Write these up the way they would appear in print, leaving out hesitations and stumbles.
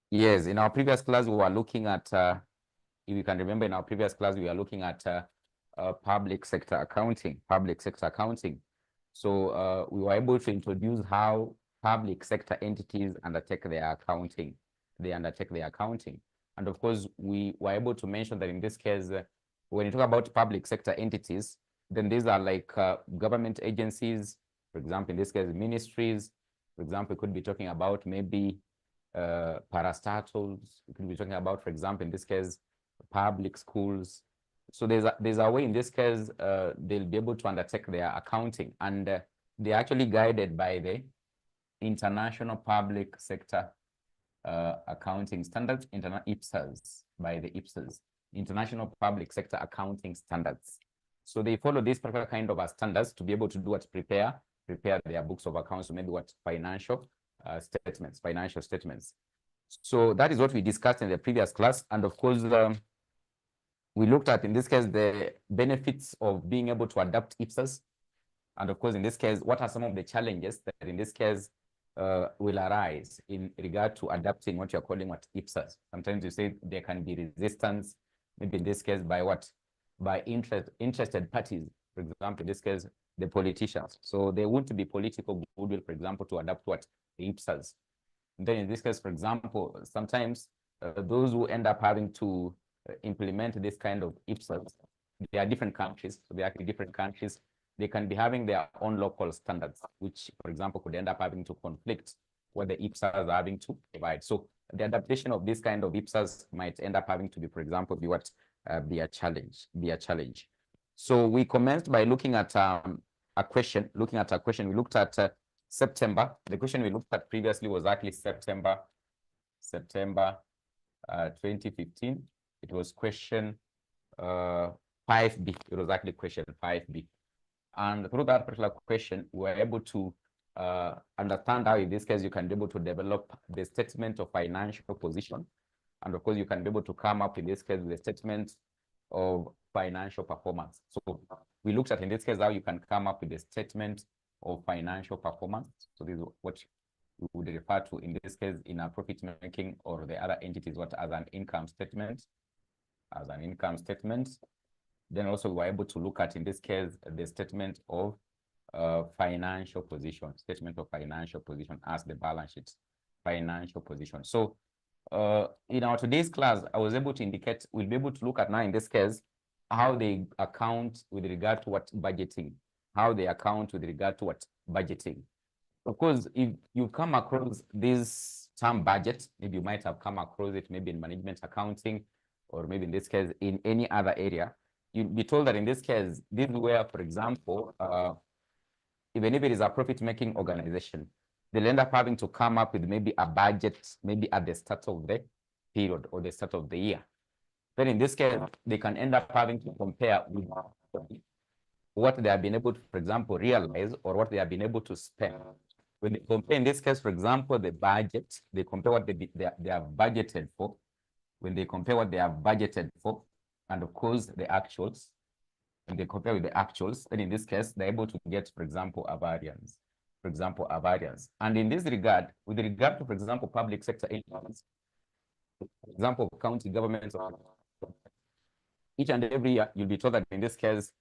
Yes, in our previous class, we were looking at, if you can remember, in our previous class, we were looking at public sector accounting. So we were able to introduce how public sector entities undertake their accounting. And of course, we were able to mention that in this case, when you talk about public sector entities, then these are like government agencies, for example, in this case, ministries. For example, we could be talking about maybe parastatals. We could be talking about, for example, in this case, public schools. So there's a way in this case they'll be able to undertake their accounting, and they're actually guided by the International Public Sector Accounting Standards, IPSAS, by the IPSAS, International Public Sector Accounting Standards. So they follow this particular kind of standards to be able to do what, prepare their books of accounts, so maybe what, financial statements. So that is what we discussed in the previous class. And of course, we looked at, in this case, the benefits of being able to adapt IPSAS. And of course, in this case, what are some of the challenges that in this case will arise in regard to adapting what you're calling what IPSAS? Sometimes you say there can be resistance, maybe in this case by what? By interested parties. For example, in this case, the politicians. So there won't be political goodwill, for example, to adapt what? The IPSAS. And then in this case, for example, sometimes those who end up having to implement this kind of IPSAS, they are different countries. So they are actually different countries. They can be having their own local standards, which, for example, could end up having to conflict what the IPSAS are having to provide. So the adaptation of this kind of IPSAS might end up having to be, for example, be a challenge. So we commenced by looking at a question. We looked at September. The question we looked at previously was actually September 2015. It was question 5B. It was actually question 5B. And through that particular question, we were able to understand how, in this case, you can be able to develop the statement of financial position. And of course, you can be able to come up, in this case, with a statement of financial performance. So we looked at, in this case, how you can come up with a statement of financial performance. So this is what we would refer to, in this case, in our profit making or the other entities, what, as an income statement. Then also we were able to look at, in this case, the statement of financial position as the balance sheet financial position. So in our today's class, I was able to indicate, we'll be able to look at now, in this case, how they account with regard to what budgeting, Of course, if you come across this term budget, maybe you might have come across it maybe in management accounting, or maybe in this case, in any other area. You'll be told that in this case, this is where, for example, even if it is a profit-making organization, they'll end up having to come up with maybe a budget, maybe at the start of the period or the start of the year. Then in this case, they can end up having to compare with what they have been able to, for example, realize, or what they have been able to spend. When they compare, in this case, for example, the budget, they compare what they have budgeted for. When they compare what they have budgeted for, and of course, the actuals, when they compare with the actuals, then in this case, they're able to get, for example, a variance. And in this regard, with regard to, for example, public sector entities, for example, county governments, each and every year, you'll be told that in this case,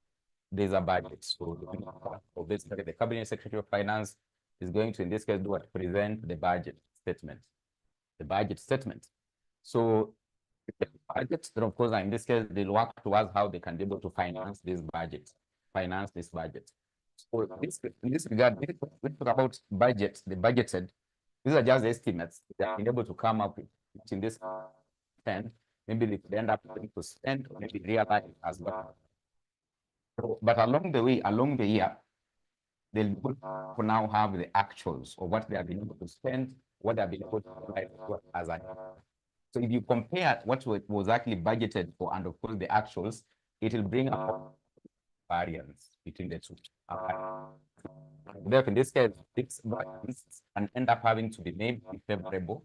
there's a budget. So basically, the Cabinet Secretary of Finance is going to, in this case, do what? Present the budget statement. So the budget, then of course, in this case, they'll work towards how they can be able to finance this budget. So in this regard, we talk about budget, the budgeted. These are just estimates. They are able to come up with in this spend. Maybe they end up having to spend, or maybe realize as well. But along the year, they'll now have the actuals of what they have been able to spend, what they have been able to provide as an. So if you compare what was actually budgeted for and of course the actuals, it will bring a variance between the two. Therefore, in this case, this variance can end up having to be maybe favorable.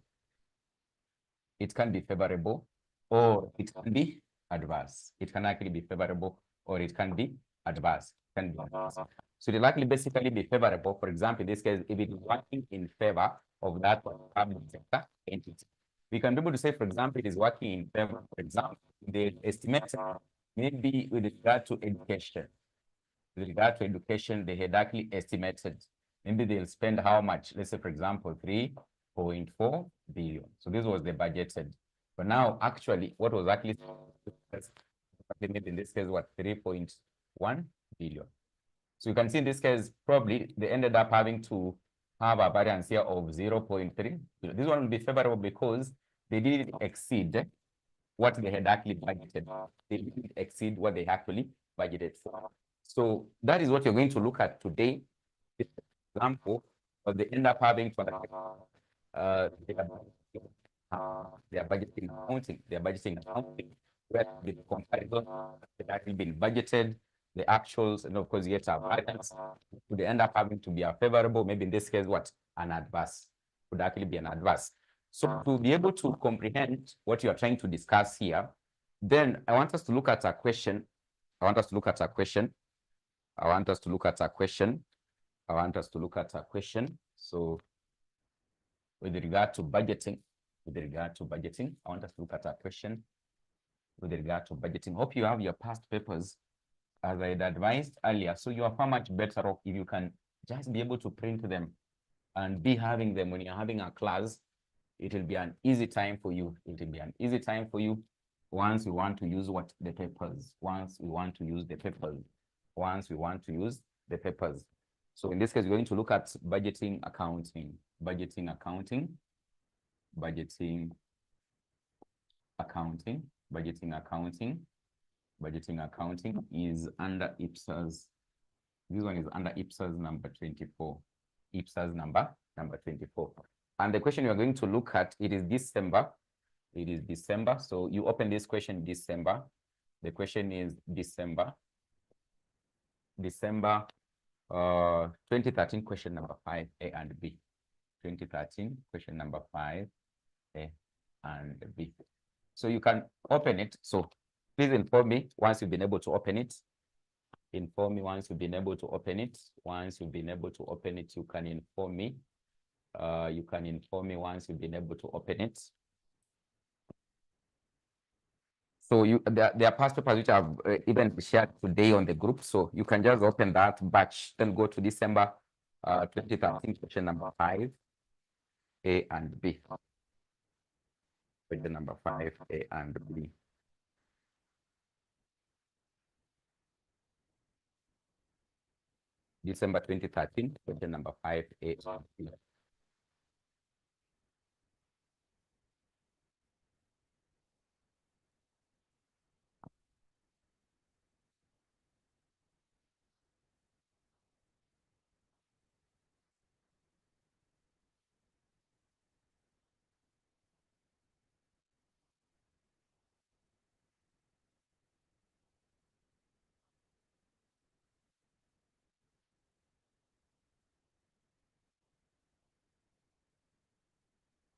It can be favorable, or it can be adverse. It can actually be favorable, or it can be adverse. So it will likely basically be favorable. For example, in this case, if it is working in favor of that public sector entity. we can be able to say, for example, it is working in favor. For example, they estimate maybe with regard to education. With regard to education, they had actually estimated maybe they'll spend how much? Let's say, for example, 3.4 billion. So this was the budgeted. But now, actually, what was actually maybe in this case, what, 3.1 billion. So you can see in this case, probably they ended up having to have a variance here of 0.3. This one will be favorable because they didn't exceed what they had actually budgeted. They didn't exceed what they actually budgeted for. So that is what you're going to look at today. This example, but they end up having to their budgeting accounting, where the comparison had actually been budgeted, the actuals, and of course, yet our variance, they end up having to be a favorable, maybe in this case, what? An adverse. Would actually be an adverse. So to be able to comprehend what you are trying to discuss here, then I want us to look at a question. I want us to look at a question. So with regard to budgeting, I want us to look at a question with regard to budgeting. Hope you have your past papers as I had advised earlier. So you are far much better off if you can just be able to print them and be having them when you're having a class. It will be an easy time for you. It will be an easy time for you once you want to use what? The papers. Once we want to use the papers. So in this case, we're going to look at budgeting accounting. Budgeting accounting is under IPSAS. This one is under IPSAS number 24. IPSAS number 24. And the question you're going to look at, it is December. So you open this question December. The question is December 2013, question number 5, A and B. 2013, question number 5, A and B. So you can open it. So please inform me once you've been able to open it. Inform me once you've been able to open it. Once you've been able to open it, you can inform me. You can inform me once you've been able to open it. So there are past papers which I've even shared today on the group. So you can just open that batch, then go to December 2013, question number 5, A and B. Question number 5, A and B. December 2013, question number 5, A and B.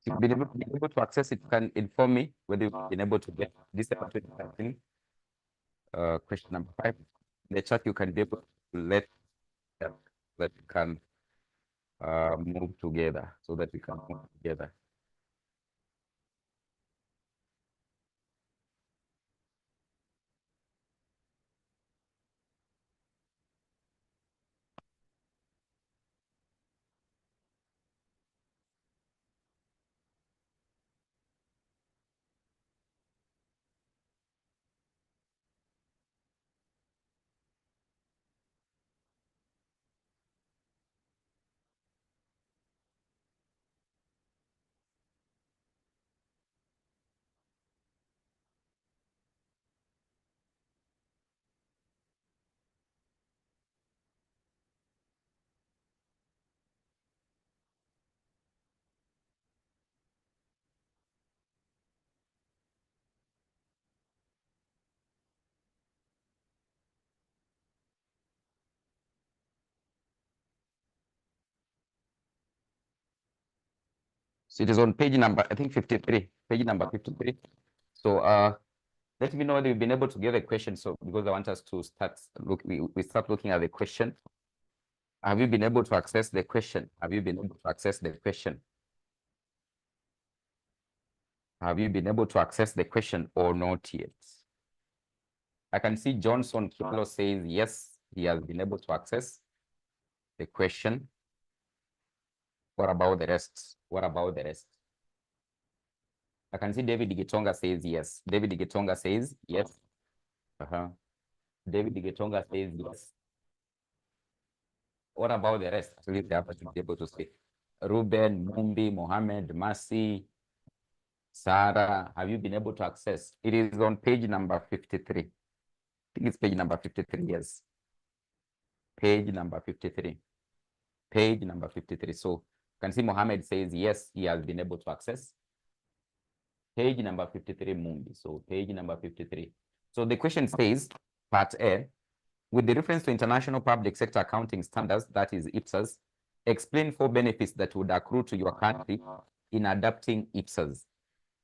If you've been able to access it, you can inform me whether you've been able to get December 2013, question number 5. In the chat, you can be able to let that we can move together, so that we can move together. So it is on page number, I think 53, page number 53. So let me know whether you've been able to get a question. So because I want us to start we start looking at the question. Have you been able to access the question? Have you been able to access the question? Have you been able to access the question or not yet? I can see Johnson Kilo says yes, he has been able to access the question. What about the rest? What about the rest? I can see David Gitonga says yes. David Gitonga says yes. David Gitonga says yes. What about the rest? Actually, they have to be able to say. Ruben, Mumbi, Mohammed, Masi, Sarah, have you been able to access? It is on page number 53. I think it's page number 53, yes. Page number 53. Page number 53. So you can see Mohammed says yes, he has been able to access. Page number 53, Mumbi. So page number 53. So the question says, part A, with the reference to international public sector accounting standards, that is IPSAS, explain 4 benefits that would accrue to your country in adopting IPSAS.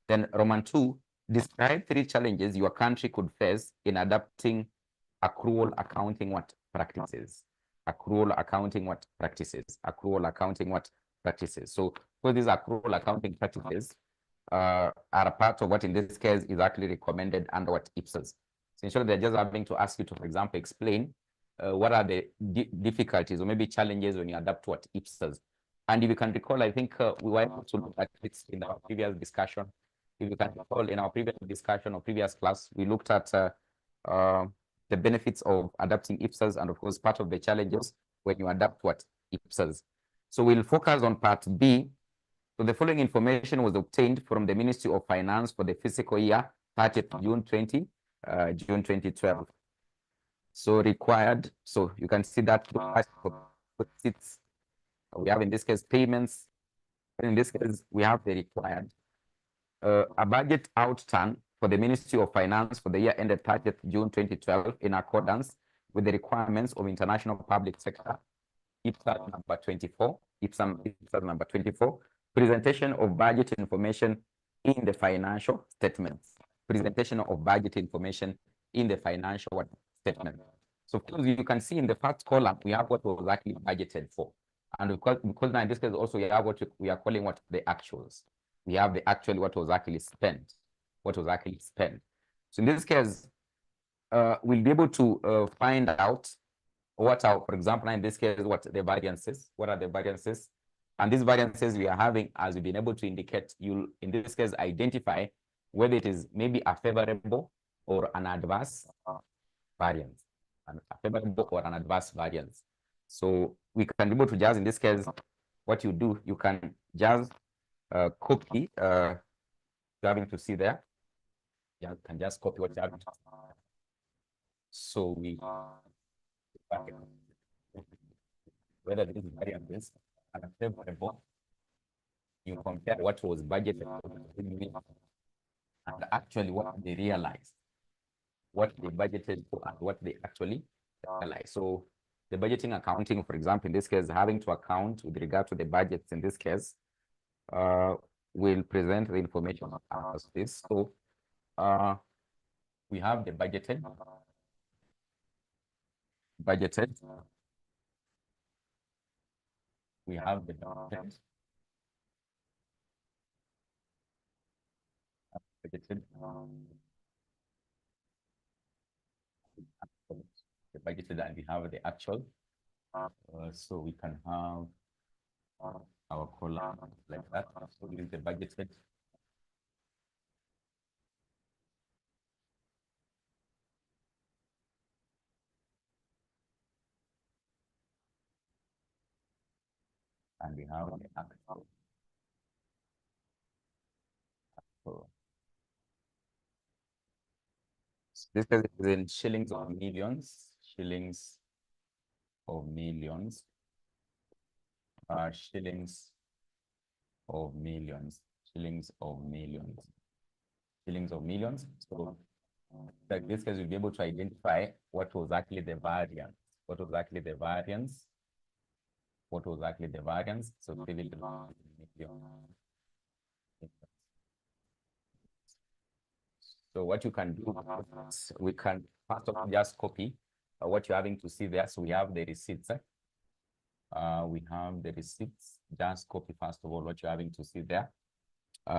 Then Roman 2, describe 3 challenges your country could face in adopting accrual accounting what practices. Accrual accounting what practices. Accrual accounting what practices. So for these accrual accounting practices are a part of what in this case is actually recommended under what IPSAS. Essentially, they're just having to ask you to, for example, explain what are the difficulties or maybe challenges when you adapt to what IPSAS. And if you can recall, I think we were able to look at it in our previous discussion. If you can recall, in our previous discussion or previous class, we looked at the benefits of adapting IPSAS and, of course, part of the challenges when you adapt what IPSAS. So we'll focus on part B. So the following information was obtained from the Ministry of Finance for the fiscal year 30th June 2012. So required, so you can see that we have in this case payments. In this case, we have the required. A budget outturn for the Ministry of Finance for the year ended 30th June 2012 in accordance with the requirements of international public sector. IPSAS number 24, IPSAS number 24, presentation of budget information in the financial statements. Presentation of budget information in the financial statement. So of course, you can see in the first column, we have what was actually budgeted for. And because now in this case also we have what we are calling what the actuals. We have the actual what was actually spent. What was actually spent. So in this case, we'll be able to find out what are, for example, in this case, what the variances, what are the variances? And these variances we are having, as we've been able to indicate, you'll, in this case, identify whether it is maybe a favorable or an adverse variance, a favorable or an adverse variance. So we can be able to just, in this case, what you do, you can just copy, you're having to see there. You can just copy what you have. So we, whether these variances are favorable, you compare what was budgeted and actually what they realized, what they budgeted for and what they actually realized. So the budgeting accounting, for example, in this case, having to account with regard to the budgets in this case, will present the information as this. So we have the budgeted, we have the budgeted, the budgeted, and we have the actual. So we can have our column like that. So this is the budgeted. And we have the actual. So this is in shillings of millions, shillings of millions, shillings of millions, shillings of millions, shillings of millions. So like this case, we'll be able to identify what was actually the variance, what was actually the variance, what was actually the variance. So we will So what you can do, we can first of all just copy what you're having to see there. So we have the receipts. We have the receipts. Just copy first of all what you're having to see there.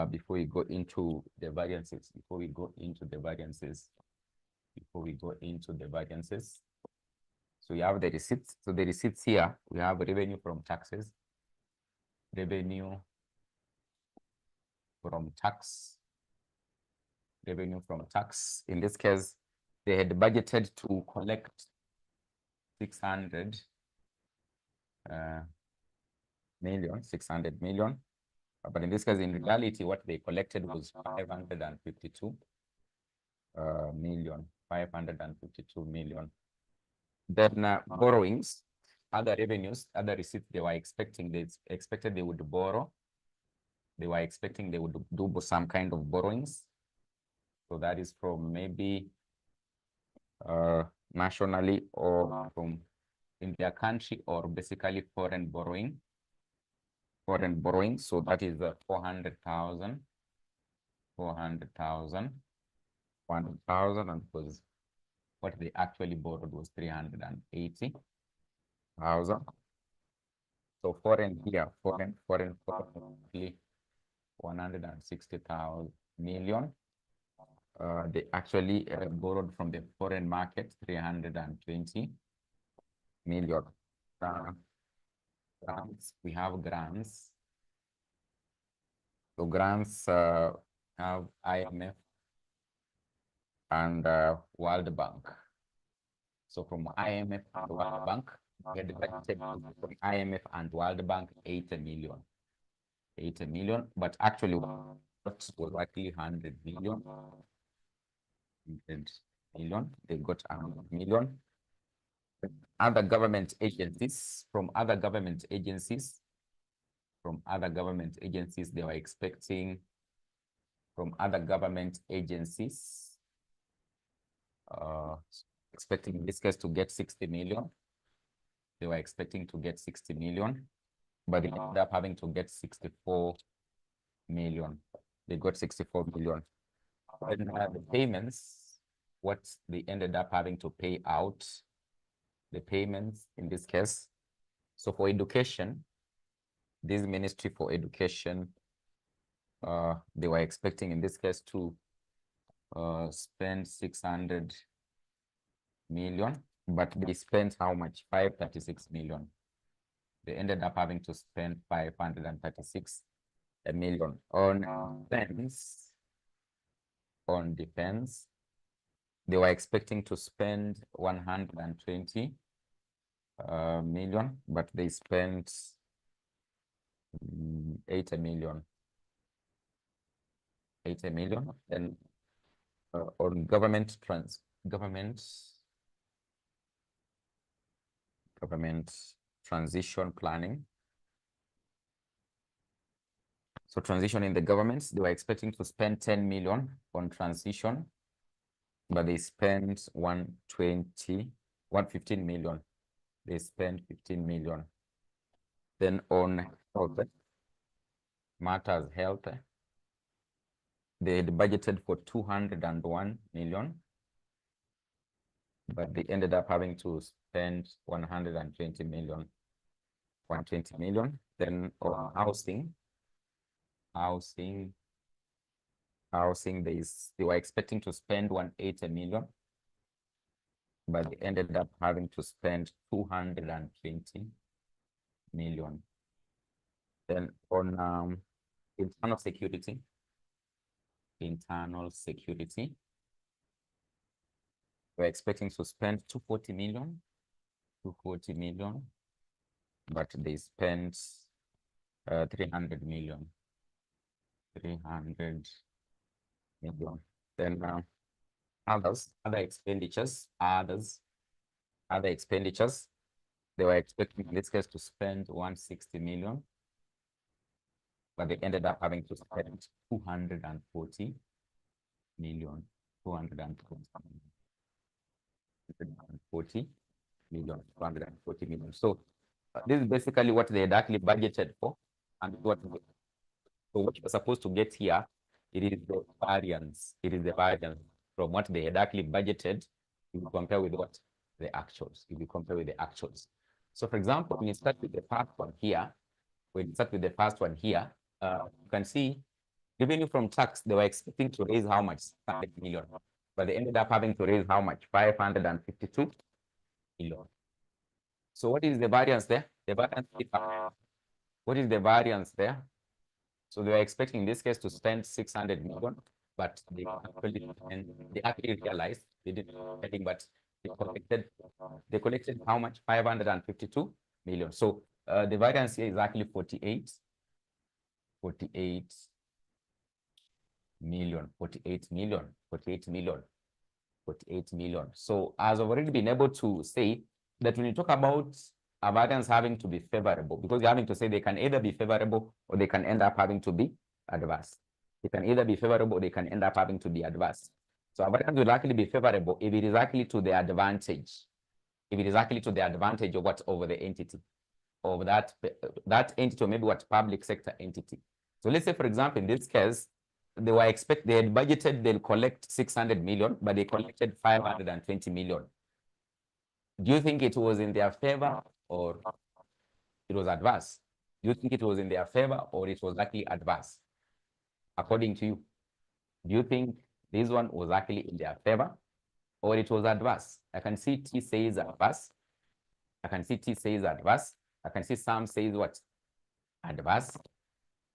before we go into the variances, so we have the receipts. So the receipts here, we have revenue from taxes, revenue from tax. In this case, they had budgeted to collect 600 million. But in this case, in reality, what they collected was 552 million. Then borrowings, other revenues, other receipts they were expecting, they expected they would borrow. They were expecting they would do some kind of borrowings. So that is from maybe nationally or from in their country, or basically foreign borrowing. So that is 400,000, and was what they actually borrowed was 380,000. So foreign here, foreign 160,000 million. They actually borrowed from the foreign market 320 million. Grants, we have grants. So grants have IMF and World Bank. So from IMF and World Bank, we had budgeted from IMF and World Bank 80 million. 80 million, but actually what was actually 100 million. 100 million. They got 100 million. Other government agencies, they were expecting expecting in this case to get 60 million. They were expecting to get 60 million, but they ended up having to get 64 million. They got 64 million. And the payments, what they ended up having to pay out, the payments in this case. So for education, this Ministry for Education, they were expecting in this case to spend 600 million, but they spent how much? 536 million. They ended up having to spend 536 million on defense. They were expecting to spend 120 million, but they spent 80 million. 80 million. And on government transition planning. So transition in the governments, they were expecting to spend 10 million on transition, but they spent 115 million. They spent 15 million. Then on health, health, they had budgeted for 201 million, but they ended up having to spend 120 million. 120 million. Then on housing, they were expecting to spend 180 million, but they ended up having to spend 220 million. Then on internal security, we're expecting to spend 240 million, but they spent 300 million. 300 million. Then other expenditures, they were expecting in this case to spend 160 million, but they ended up having to spend 240 million. 240 million. So this is basically what they had actually budgeted for, and what you're supposed to get here, it is the variance. From what they had actually budgeted. You compare with what the actuals. So for example, when you start with the first one here, you can see Revenue from tax, they were expecting to raise how much? 100 million. But they ended up having to raise how much? 552 million. So what is the variance there? The variance is, what is the variance there? So they were expecting in this case to spend 600 million, but they actually realized they didn't spending, but they collected how much? 552 million. So the variance here is actually 48 million, 48 million, 48 million, 48 million. So as I've already been able to say that when you talk about a variance having to be favorable, because you're having to say they can either be favorable or they can end up having to be adverse. They can either be favorable or they can end up having to be adverse. So a variance will actually be favorable if it is actually to the advantage. If it is actually to the advantage of what over the entity, of that entity, or maybe what public sector entity. So let's say, for example, in this case, they had budgeted they'll collect 600 million, but they collected 520 million. Do you think it was in their favor or it was adverse? Do you think it was in their favor or it was actually adverse? According to you, do you think this one was actually in their favor or it was adverse? I can see T says adverse. I can see T says adverse. I can see Sam says what? Adverse.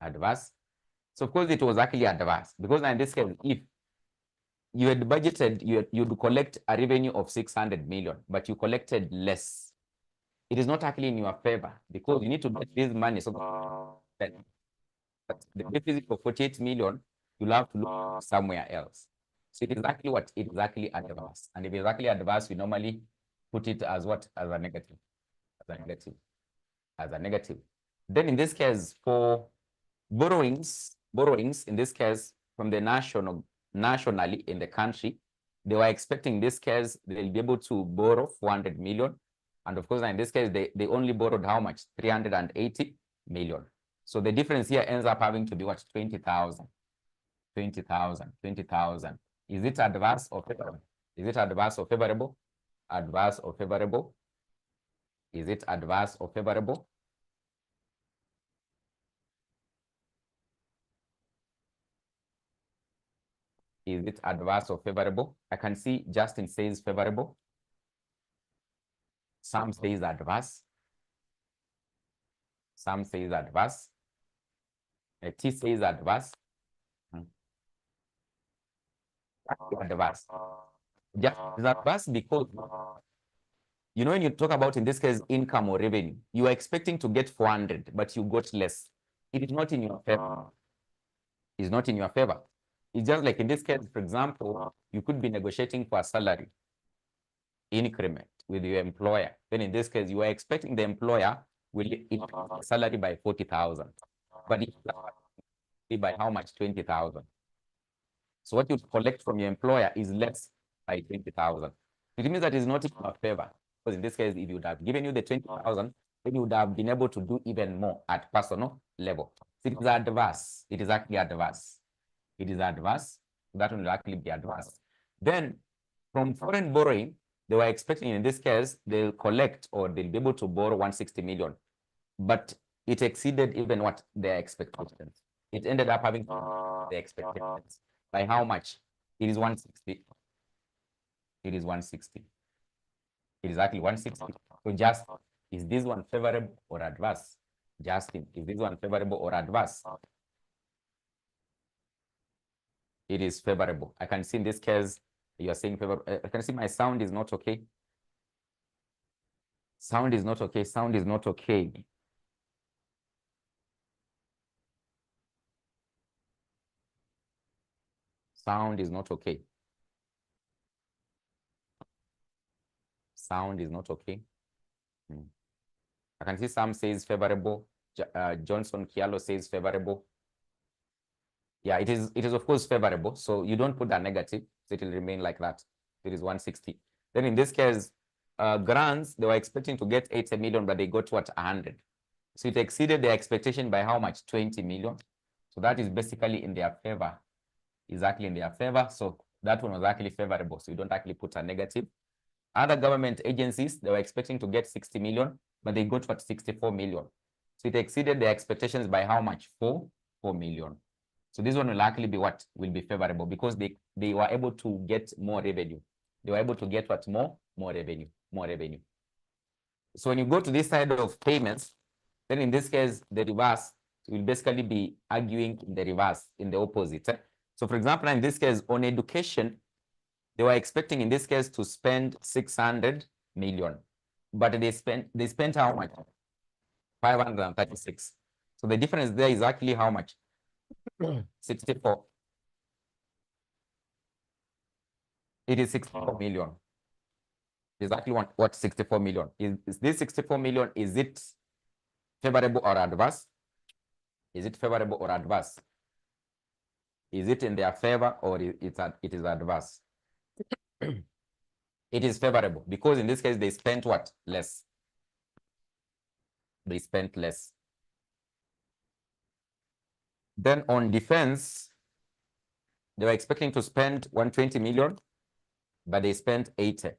Adverse. So of course it was actually adverse, because in this case, if you had budgeted, you'd collect a revenue of 600 million, but you collected less, it is not actually in your favor, because you need to get this money. So that the deficit of 48 million, you'll have to look somewhere else. So it is exactly what? It is exactly adverse. And if it's exactly adverse, we normally put it as what? As a negative. As a negative. As a negative. Then in this case, for borrowings, in this case, from the nationally in the country, they were expecting in this case they'll be able to borrow 400 million. And of course, in this case, they only borrowed how much? 380 million. So the difference here ends up having to be what? 20,000. 20,000. 20,000. Is it adverse or favorable? Is it adverse or favorable? Adverse or favorable? Is it adverse or favorable? Is it adverse or favorable? I can see Justin says favorable. Sam says adverse. Sam says adverse. T says adverse. Adverse. Just adverse because, you know, when you talk about, in this case, income or revenue, you are expecting to get 400, but you got less. It is not in your favor. It's not in your favor. It's just like in this case, for example, you could be negotiating for a salary increment with your employer. Then in this case, you are expecting the employer will increase the salary by 40,000, but it by how much? 20,000. So what you collect from your employer is less by 20,000. It means that it's not in your favor. Because in this case, if you would have given you the 20,000, then you would have been able to do even more at personal level. So it is adverse. It is actually adverse. It is adverse. That one will actually be adverse. Then from foreign borrowing, they were expecting in this case, they'll collect or they'll be able to borrow 160 million. But it exceeded even what their expectations. It ended up having the expectations. By how much? It is 160. It is 160. It is actually 160. So just, is this one favorable or adverse? Justin, is this one favorable or adverse? It is favorable. I can see in this case, you are saying favorable. I can see my sound is not okay. Sound is not okay. Sound is not okay. Sound is not okay. Sound is not okay. I can see Sam says favorable. Johnson Kialo says favorable. Yeah, it is of course favorable. So you don't put that negative, so it will remain like that. It is 160. Then in this case, grants, they were expecting to get 80 million, but they got what? 100. So it exceeded their expectation by how much? 20 million. So that is basically in their favor. Exactly in their favor. So that one was actually favorable. So you don't actually put a negative. Other government agencies, they were expecting to get 60 million, but they got what? 64 million. So it exceeded their expectations by how much? 4 million. So this one will likely be what will be favorable because they were able to get more revenue. They were able to get what more revenue, more revenue. So when you go to this side of payments, then in this case, the reverse will basically be arguing in the reverse, in the opposite. So for example, in this case, on education, they were expecting in this case to spend 600 million, but they spent how much? 536. So the difference there is actually how much? 64. It is 64 million. Exactly what 64 million. Is this 64 million, is it favorable or adverse? Is it favorable or adverse? Is it in their favor or it is adverse? It is favorable because in this case they spent what? Less. They spent less. Then on defense, they were expecting to spend 120 million, but they spent 80.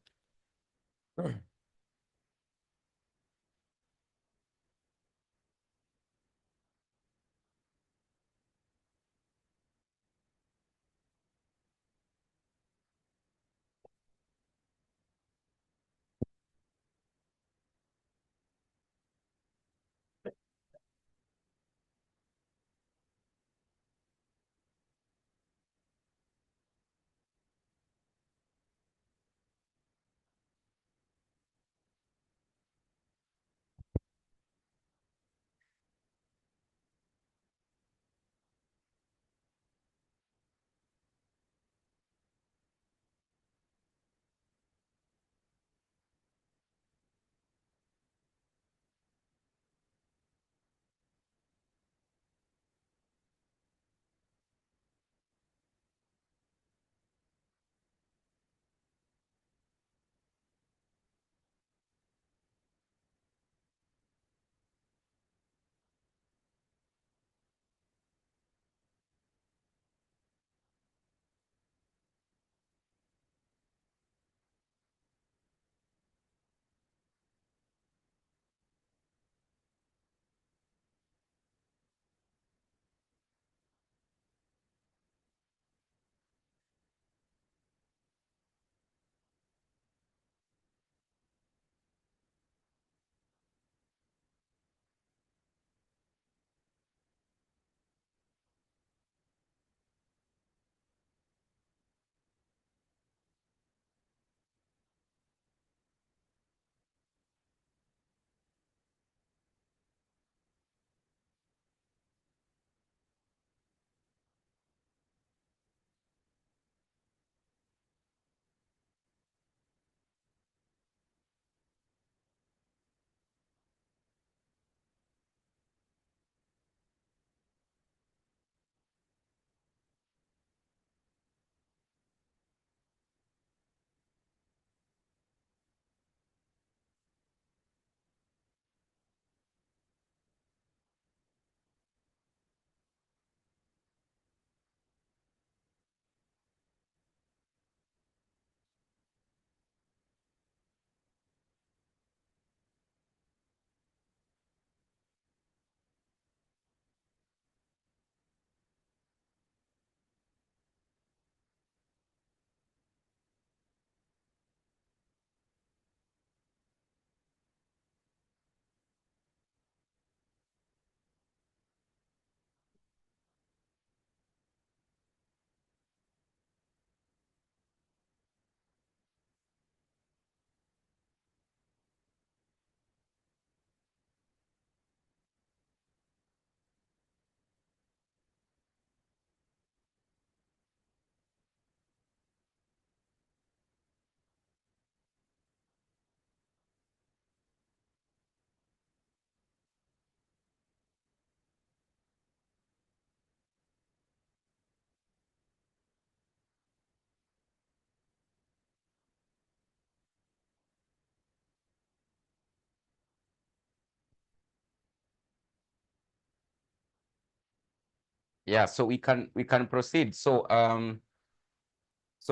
Yeah, so we can proceed. So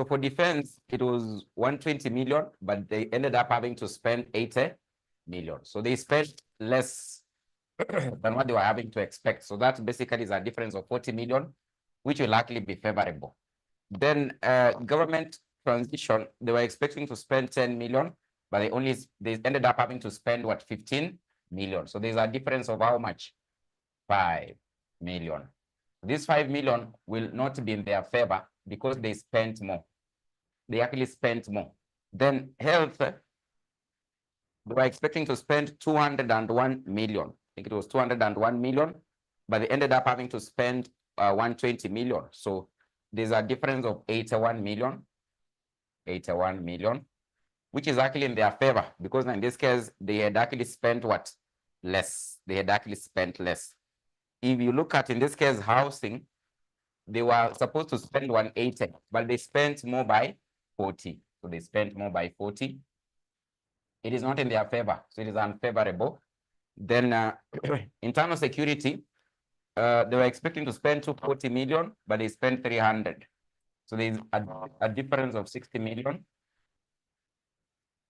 for defense, it was 120 million, but they ended up having to spend 80 million. So they spent less than what they were having to expect. So that basically is a difference of 40 million, which will likely be favorable. Then government transition, they were expecting to spend 10 million, but they ended up having to spend what, 15 million. So there's a difference of how much? 5 million. This 5 million will not be in their favor because they spent more. They actually spent more. Then health, they were expecting to spend 201 million. I think it was 201 million, but they ended up having to spend 120 million. So there's a difference of 81 million, which is actually in their favor, because in this case, they had actually spent what? Less. They had actually spent less. If you look at, in this case, housing, they were supposed to spend 180, but they spent more by 40. So they spent more by 40. It is not in their favor, so it is unfavorable. Then internal security, they were expecting to spend 240 million, but they spent 300. So there's a difference of 60 million,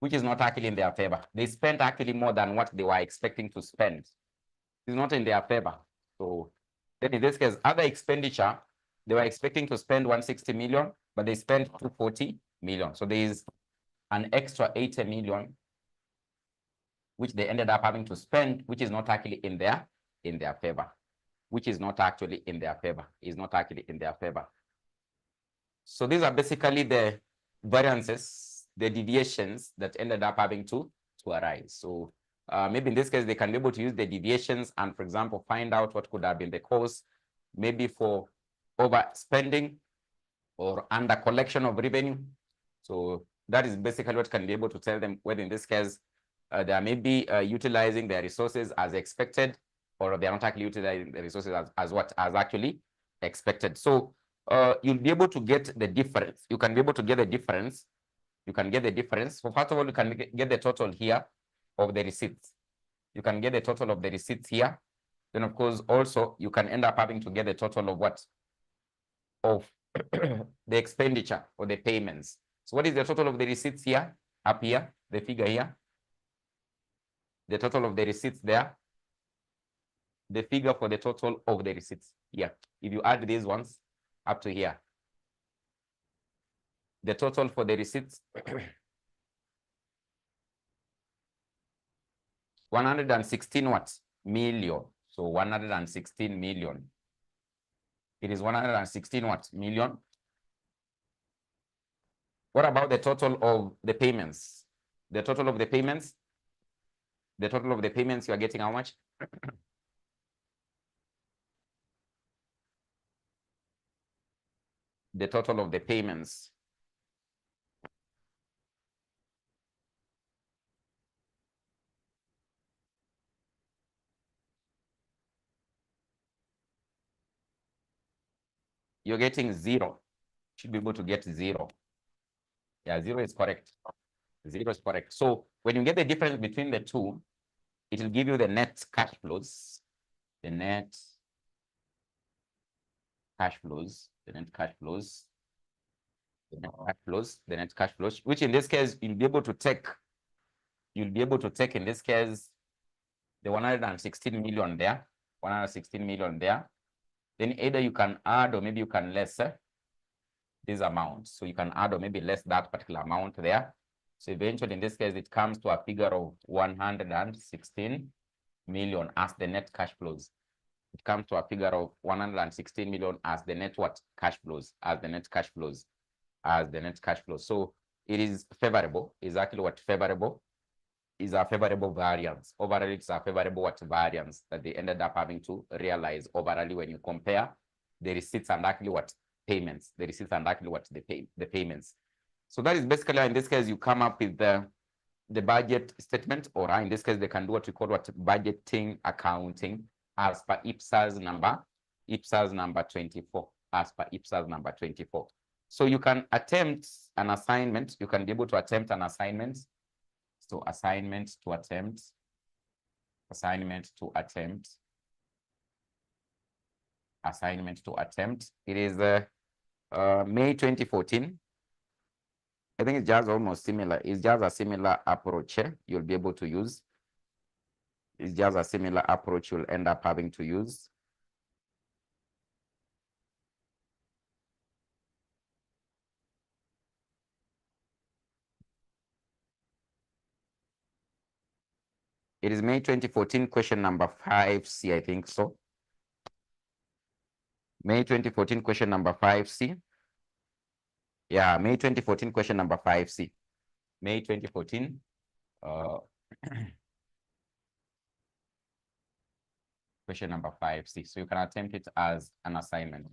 which is not actually in their favor. They spent actually more than what they were expecting to spend. It's not in their favor. So then in this case, other expenditure, they were expecting to spend 160 million, but they spent 240 million. So there is an extra 80 million, which they ended up having to spend, which is not actually in their favor, which is not actually in their favor, is not actually in their favor. So these are basically the variances, the deviations that ended up having to arise. So maybe in this case, they can be able to use the deviations and, for example, find out what could have been the cause, maybe for overspending or under collection of revenue. So that is basically what can be able to tell them whether in this case, they may be utilizing their resources as expected, or they're not actually utilizing the resources as actually expected. So you'll be able to get the difference. You can be able to get the difference. You can get the difference. So first of all, you can get the total here of the receipts. You can get the total of the receipts here. Then, of course, also, you can end up having to get the total of what? Of the expenditure or the payments. So what is the total of the receipts here? Up here, the figure here. The total of the receipts there. The figure for the total of the receipts here. If you add these ones up to here, the total for the receipts 116 what? Million. So 116 million. It is 116 what? Million. What about the total of the payments? The total of the payments? The total of the payments, you are getting how much? The total of the payments. You're getting 0. Should be able to get 0. Yeah, 0 is correct. 0 is correct. So when you get the difference between the two, it will give you the net cash flows. The net cash flows. The net cash flows. The net cash flows. The net cash flows. Which in this case, you'll be able to take. You'll be able to take in this case the 116 million there. 116 million there. Then either you can add or maybe you can less this amount. So you can add or maybe less that particular amount there. So eventually, in this case, it comes to a figure of 116 million as the net cash flows. It comes to a figure of 116 million as the net what? Cash flows, as the net cash flows, as the net cash flows. So it is favorable. Exactly what favorable is a favorable variance. Overall, it's a favorable what variance that they ended up having to realize overall when you compare the receipts and actually what payments, the receipts and actually what the payments. So that is basically, in this case, you come up with the budget statement, or in this case, they can do what we call what budgeting accounting as per IPSAS number 24, as per IPSAS number 24. So you can attempt an assignment. You can be able to attempt an assignment. So assignment to attempt. It is May 2014. I think it's just almost similar. It's just a similar approach you'll be able to use. It's just a similar approach you'll end up having to use. It is May 2014, question number 5C, I think so. May 2014, question number 5C. Yeah, May 2014, question number 5C. May 2014. Question number 5C. So you can attempt it as an assignment.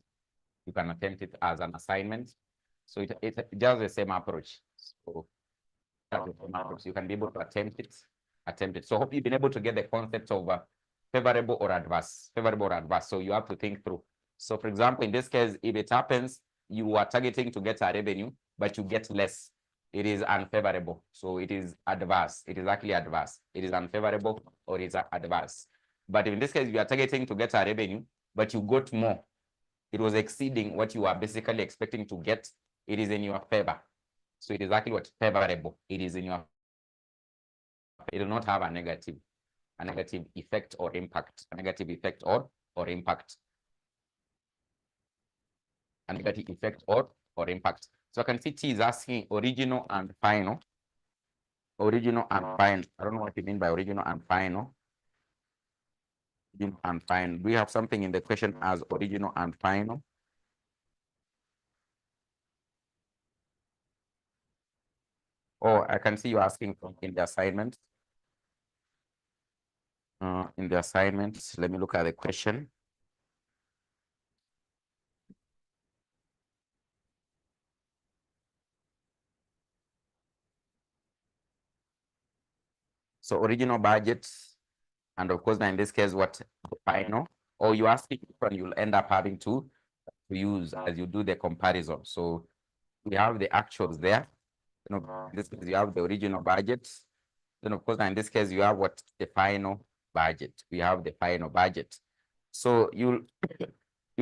You can attempt it as an assignment. So it just the same approach. So you can be able to attempt it. So hope you've been able to get the concept of favorable or adverse. So you have to think through. So for example, in this case, if it happens, you are targeting to get a revenue, but you get less, it is unfavorable. So it is adverse. It is actually adverse. It is unfavorable or it is adverse. But in this case, you are targeting to get a revenue, but you got more. It was exceeding what you are basically expecting to get. It is in your favor. So it is actually what favorable. It is in your. It will not have a negative effect or impact. A negative effect or impact. A negative effect or impact. So I can see T is asking original and final. Original and final. I don't know what you mean by original and final. Original and final. Do we have something in the question as original and final? Oh, I can see you asking in the assignment. In the assignment, let me look at the question. So original budget, and of course, now in this case, what final, or you ask it, and you'll end up having to use as you do the comparison. So we have the actuals there. You know, in this case, you have the original budget. Then of course, now in this case, you have what the final budget. We have the final budget. So you'll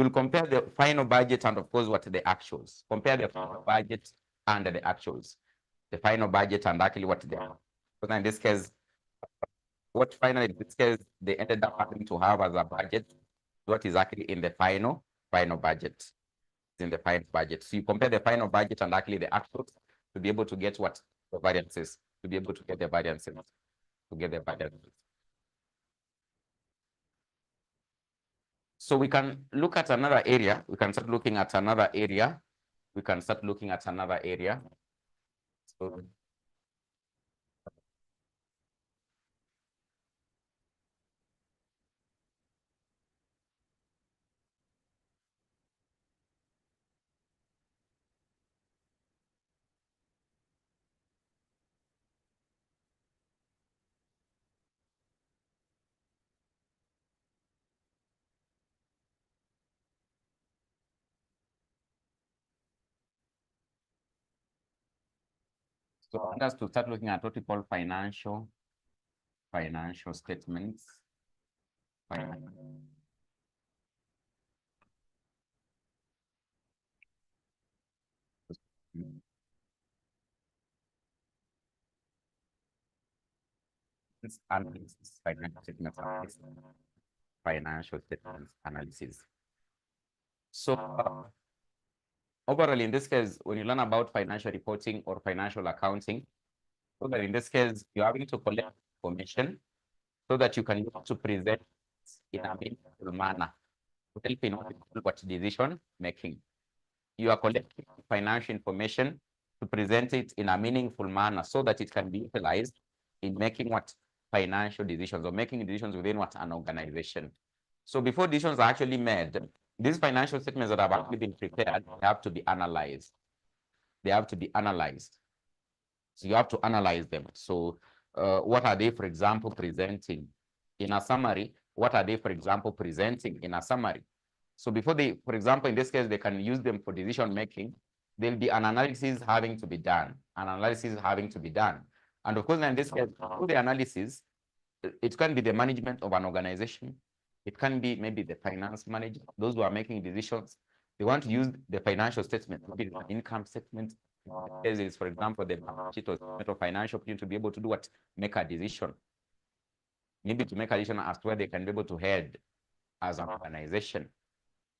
compare the final budget and of course what the actuals. Compare the final budget and the actuals. The final budget and actually what they are. Because in this case, what finally in this case they ended up having to have as a budget, what is actually in the final budget. It's in the final budget. So you compare the final budget and actually the actuals to be able to get what the variances, to be able to get the variances, So we can look at another area. We can start looking at another area. So I want us to start looking at what we call financial statements. Analysis, financial statements analysis. So overall, in this case, when you learn about financial reporting or financial accounting, so that in this case, you're having to collect information so that you can use to present in a meaningful manner to help in what decision making. You are collecting financial information to present it in a meaningful manner so that it can be utilized in making what financial decisions or making decisions within what an organization. So before decisions are actually made, these financial statements that have actually been prepared have to be analyzed. They have to be analyzed. So you have to analyze them. So what are they, for example, presenting in a summary? What are they, for example, presenting in a summary? So before they, for example, in this case, they can use them for decision making, there'll be an analysis having to be done, And of course, in this case, through the analysis, it can be the management of an organization. It can be maybe the finance manager, those who are making decisions. They want to use the financial statement, maybe the income statement. Is, for example, the sheet of financial to be able to do what? Make a decision. Maybe to make a decision as to where they can be able to head as an organization.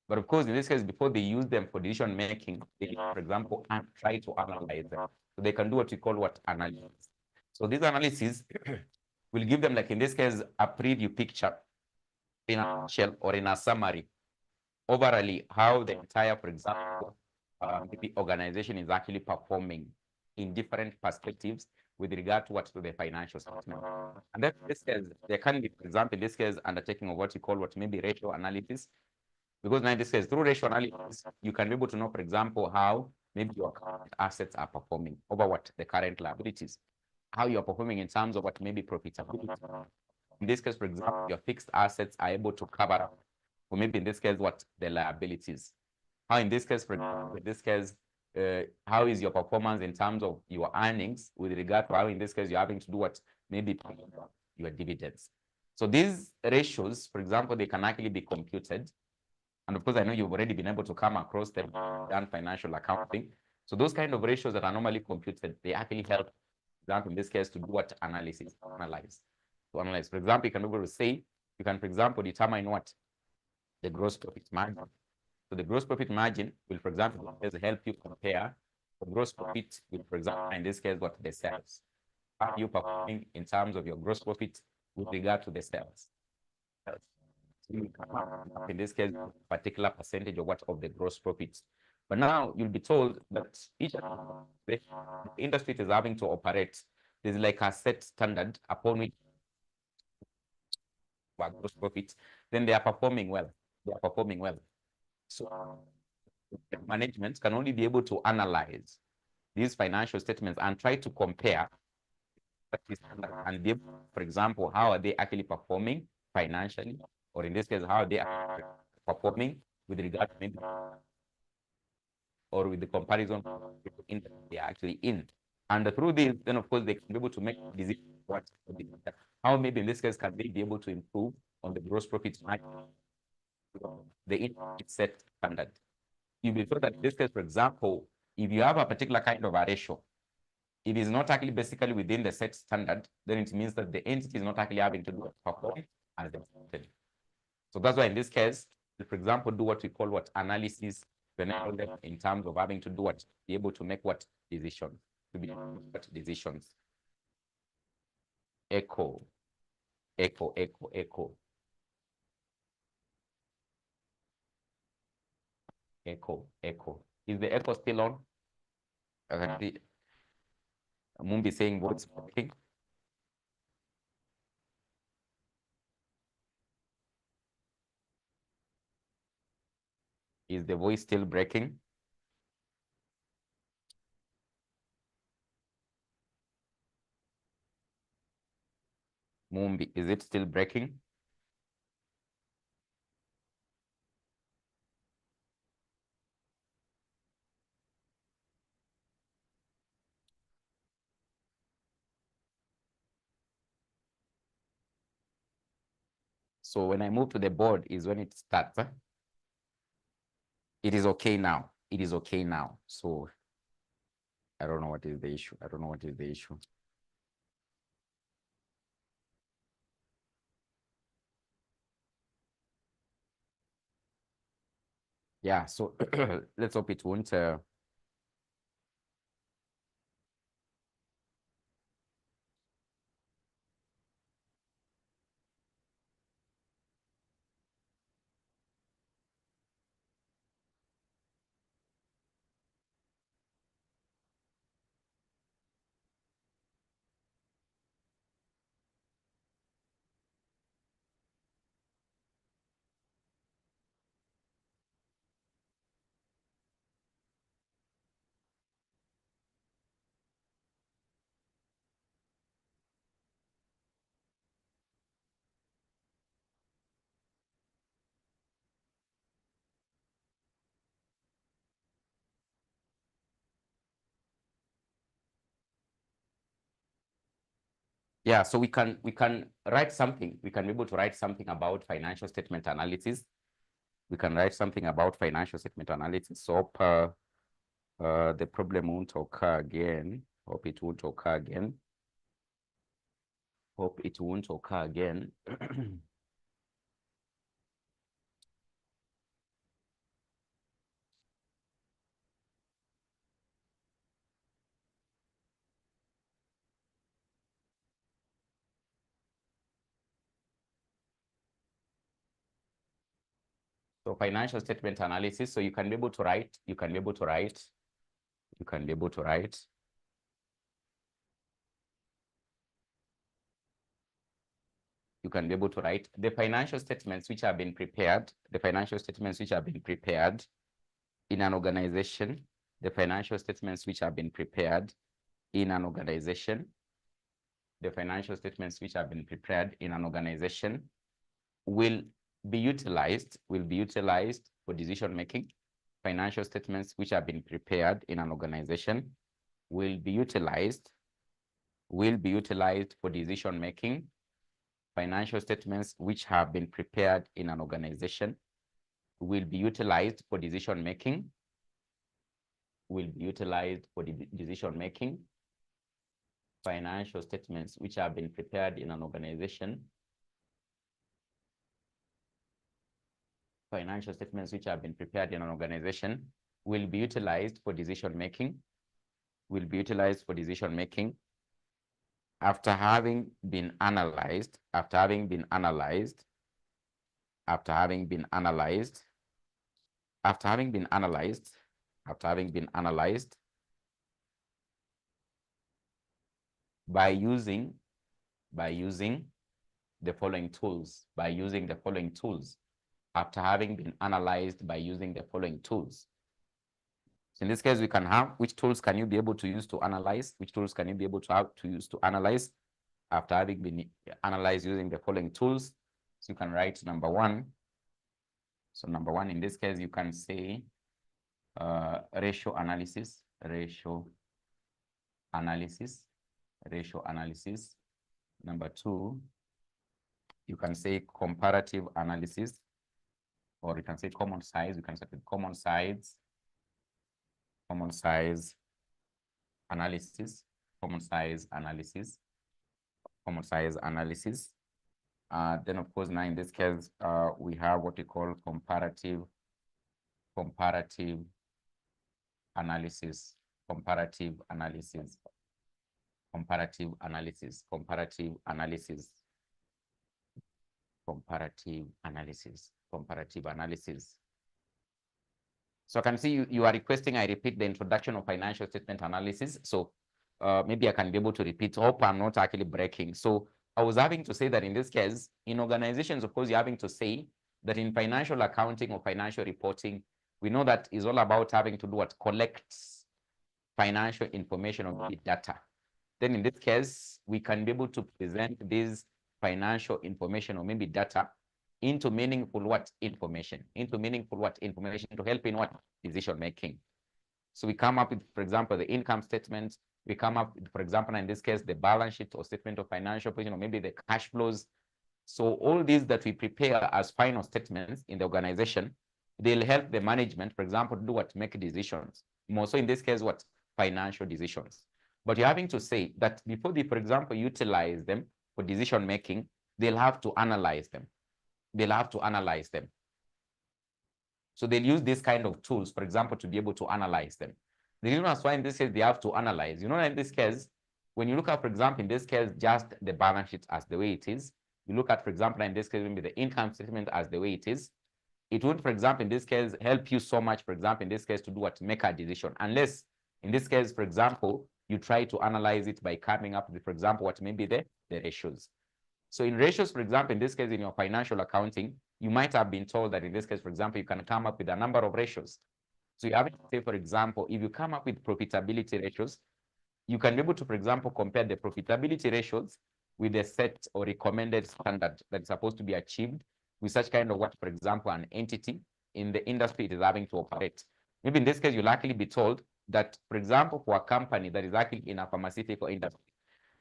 But of course, in this case, before they use them for decision making, they, for example, try to analyze them. So they can do what we call analysis. So these analyses we'll give them, like in this case, a preview picture in a shell or in a summary, overally how the entire, for example, maybe organization is actually performing in different perspectives with regard to what to the financial statement. And then in this case, there can be, for example, in this case, undertaking of what you call what maybe ratio analysis. Because now in this case, through ratio analysis, you can be able to know, for example, how maybe your current assets are performing over what the current liabilities, how you're performing in terms of what maybe profitability. In this case, for example, your fixed assets are able to cover up, or maybe in this case, what the liabilities. How in this case, for example, in this case, how is your performance in terms of your earnings with regard to how in this case you're having to do what maybe your dividends. So these ratios, for example, they can actually be computed. And of course, I know you've already been able to come across them done financial accounting. So those kind of ratios that are normally computed, they actually help, for example, in this case, to do what analysis, analyze. To analyze. For example, you can be able to say, you can, for example, determine what the gross profit margin. So the gross profit margin will, for example, help you compare the gross profit with, for example, in this case, what the sales. How are you performing in terms of your gross profit with regard to the sales? In this case, particular percentage of what of the gross profits. But now you'll be told that each the industry is having to operate. There's like a set standard upon which gross profits, then they are performing well. They are performing well. So management can only be able to analyze these financial statements and try to compare and be, for example, how are they actually performing financially, or in this case, how are they performing with regard to maybe, or with the comparison in they are actually in. And through this, then of course they can be able to make decisions what how maybe in this case can they be able to improve on the gross profit margin, the set standard. You'll be told that in this case, for example, if you have a particular kind of a ratio, if it's not actually basically within the set standard, then it means that the entity is not actually having to do a perform as expected. So that's why in this case, for example, do what we call what analysis in terms of having to do what, be able to make what decisions, to be what decisions. Echo, echo, echo, echo. Echo, echo. Is the echo still on? Okay. Mumbi saying what's working. Is the voice still breaking? Mumbi, is it still breaking? So when I move to the board is when it starts. Huh? It is okay now. It is okay now. So I don't know what is the issue. I don't know what is the issue. Yeah, so let's hope it won't. Yeah, so we can write something. We can be able to write something about financial statement analysis. We can write something about financial statement analysis. So the problem won't occur again. Hope it won't occur again. Hope it won't occur again. So financial statement analysis. So you can be able to write, you can be able to write the financial statements which have been prepared, in an organization, the financial statements which have been prepared in an organization, will be utilized for decision making. Financial statements which have been prepared in an organization will be utilized for decision making. Financial statements which have been prepared in an organization will be utilized for decision making. Financial statements which have been prepared in an organization will be utilized for decision making. After having been analyzed by using the following tools. After having been analyzed by using the following tools. So in this case, we can have which tools can you be able to use to analyze? After having been analyzed using the following tools? So you can write number one. So number one, in this case, you can say ratio analysis. Number two, you can say comparative analysis, or you can say common size. You can say common size analysis. Then of course, now in this case, we have what we call comparative analysis. So I can see you are requesting I repeat the introduction of financial statement analysis. So maybe I can be able to repeat. Hope I'm not actually breaking. So I was having to say that in this case, in organizations, of course, you're having to say that in financial accounting or financial reporting, we know that is all about having to do what? Collects financial information or data. Then in this case, we can be able to present this financial information or maybe data into meaningful what information, to help in what decision making. So we come up with, for example, the income statement. We come up with, for example, in this case, the balance sheet or statement of financial position, or maybe the cash flows. So all these that we prepare as final statements in the organization, they'll help the management, for example, to do what? Make decisions. More so in this case, what? Financial decisions. But you're having to say that before they, for example, utilize them for decision making, they'll have to analyze them. So they'll use this kind of tools, for example, to be able to analyze them. The reason why in this case they have to analyze, you know, in this case, when you look at, for example, in this case, just the balance sheet as the way it is, you look at, for example, in this case, maybe the income statement as the way it is, it would, for example, in this case, help you so much, for example, in this case, to do what? Make a decision. Unless, in this case, for example, you try to analyze it by coming up with, for example, what may be the ratios. So in ratios, for example, in this case, in your financial accounting, you might have been told that in this case, for example, you can come up with a number of ratios. So you have to say, for example, if you come up with profitability ratios, you can be able to, for example, compare the profitability ratios with the set or recommended standard that's supposed to be achieved with such kind of what, for example, an entity in the industry it is having to operate. Maybe in this case, you'll likely be told that, for example, for a company that is actually in a pharmaceutical industry,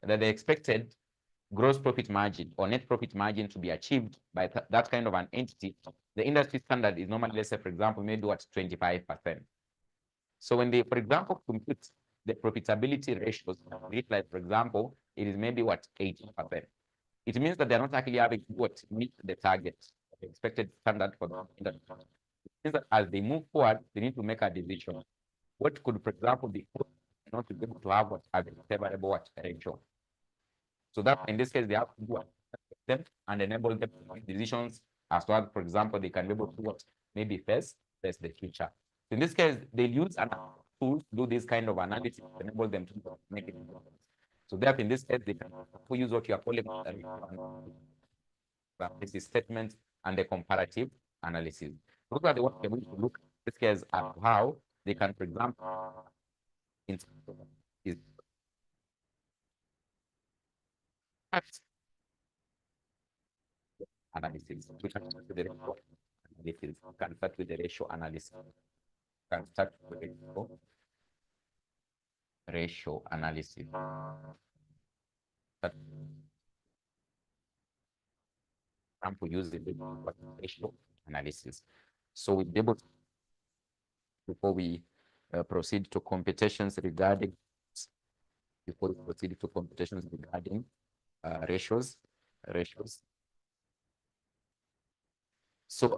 that the expected gross profit margin or net profit margin to be achieved by that kind of an entity, the industry standard is normally, let's say, for example, maybe what, 25%. So when they, for example, compute the profitability ratios, like, for example, it is maybe what, 80%. It means that they're not actually having to what, meet the target, the expected standard for the industry. It means that as they move forward, they need to make a decision. What could, for example, be not to be able to have what a favorable what ratio. So that in this case, they have to do them and enable them to make decisions as to what, for example, they can be able to what maybe face the future. So in this case, they'll use an tool to do this kind of analysis to enable them to make it. So therefore, in this case, they can use what you are calling analysis statement and the comparative analysis. Those are the ones we're going to look at this case at how they can, for example, is analysis. We can start with the ratio analysis. We can start with the ratio analysis. We can start with the ratio analysis. That example using the ratio analysis. So we'll be able to, before we proceed to computations regarding ratios. So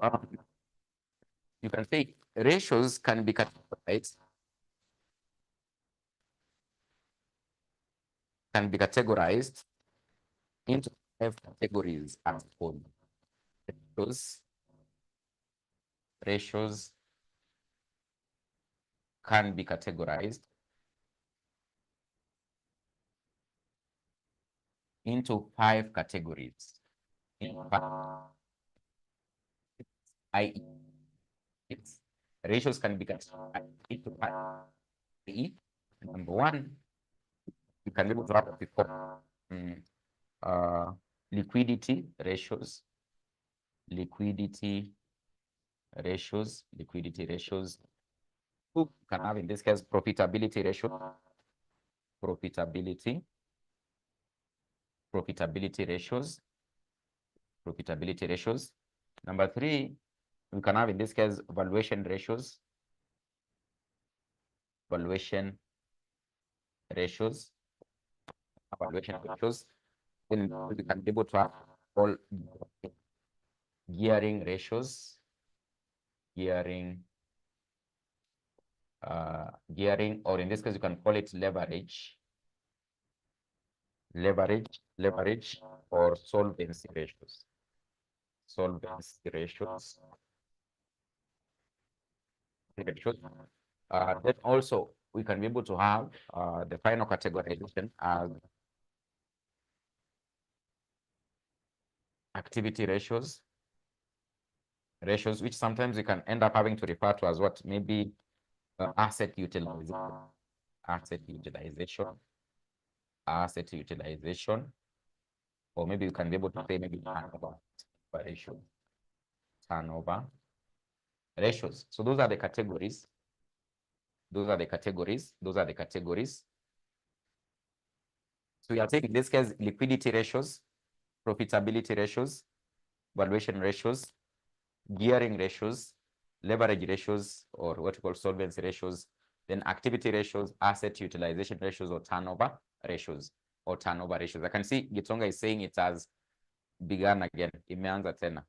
you can say ratios can be categorized into 5 categories as follows. Ratios can be categorized into 5 categories. I.e., ratios can be categorized into 5. I.e., number 1, you can be able to have what we call liquidity ratios. Liquidity ratios. You can have, in this case, profitability ratio. Profitability ratios. Number 3, we can have, in this case, valuation ratios. Then we can be able to have all gearing ratios. Gearing, or in this case, you can call it leverage. Leverage or solvency ratios. Then also we can be able to have the final categorization as activity ratios, which sometimes we can end up having to refer to as what maybe asset utilization, or maybe you can be able to say maybe turnover ratios. So those are the categories. So we are taking, in this case, liquidity ratios, profitability ratios, valuation ratios, gearing ratios, leverage ratios, or what we call solvency ratios, then activity ratios, asset utilization ratios, or turnover ratios. I can see Gitonga is saying it has begun again. Imeanza tena.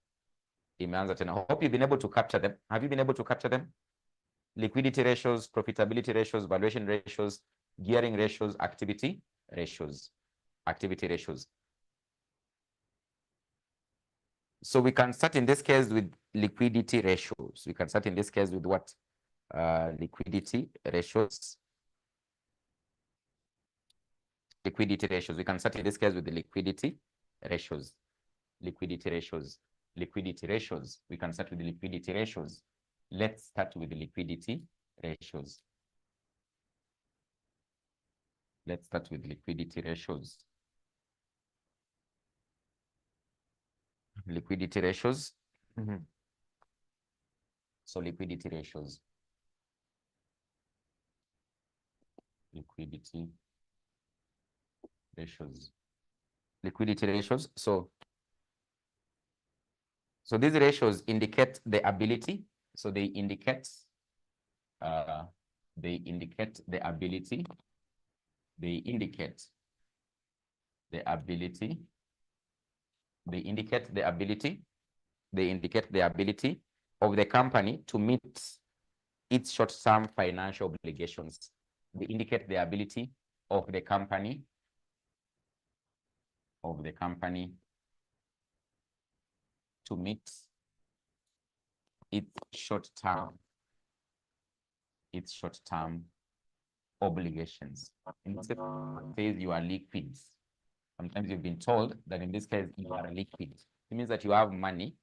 Hope you've been able to capture them. Have you been able to capture them? Liquidity ratios, profitability ratios, valuation ratios, gearing ratios, activity ratios. So we can start in this case with liquidity ratios. We can start in this case with what? Liquidity ratios. We can start in this case with the liquidity ratios. We can start with the liquidity ratios. Let's start with the liquidity ratios. Liquidity ratios. So liquidity ratios. So these ratios indicate the ability. So they indicate the ability. They indicate the ability of the company to meet its short-term financial obligations. They indicate the ability of the company to meet It's short-term obligations. In this case, it says you are liquid. Sometimes you've been told that in this case you are liquid. It means that you have money,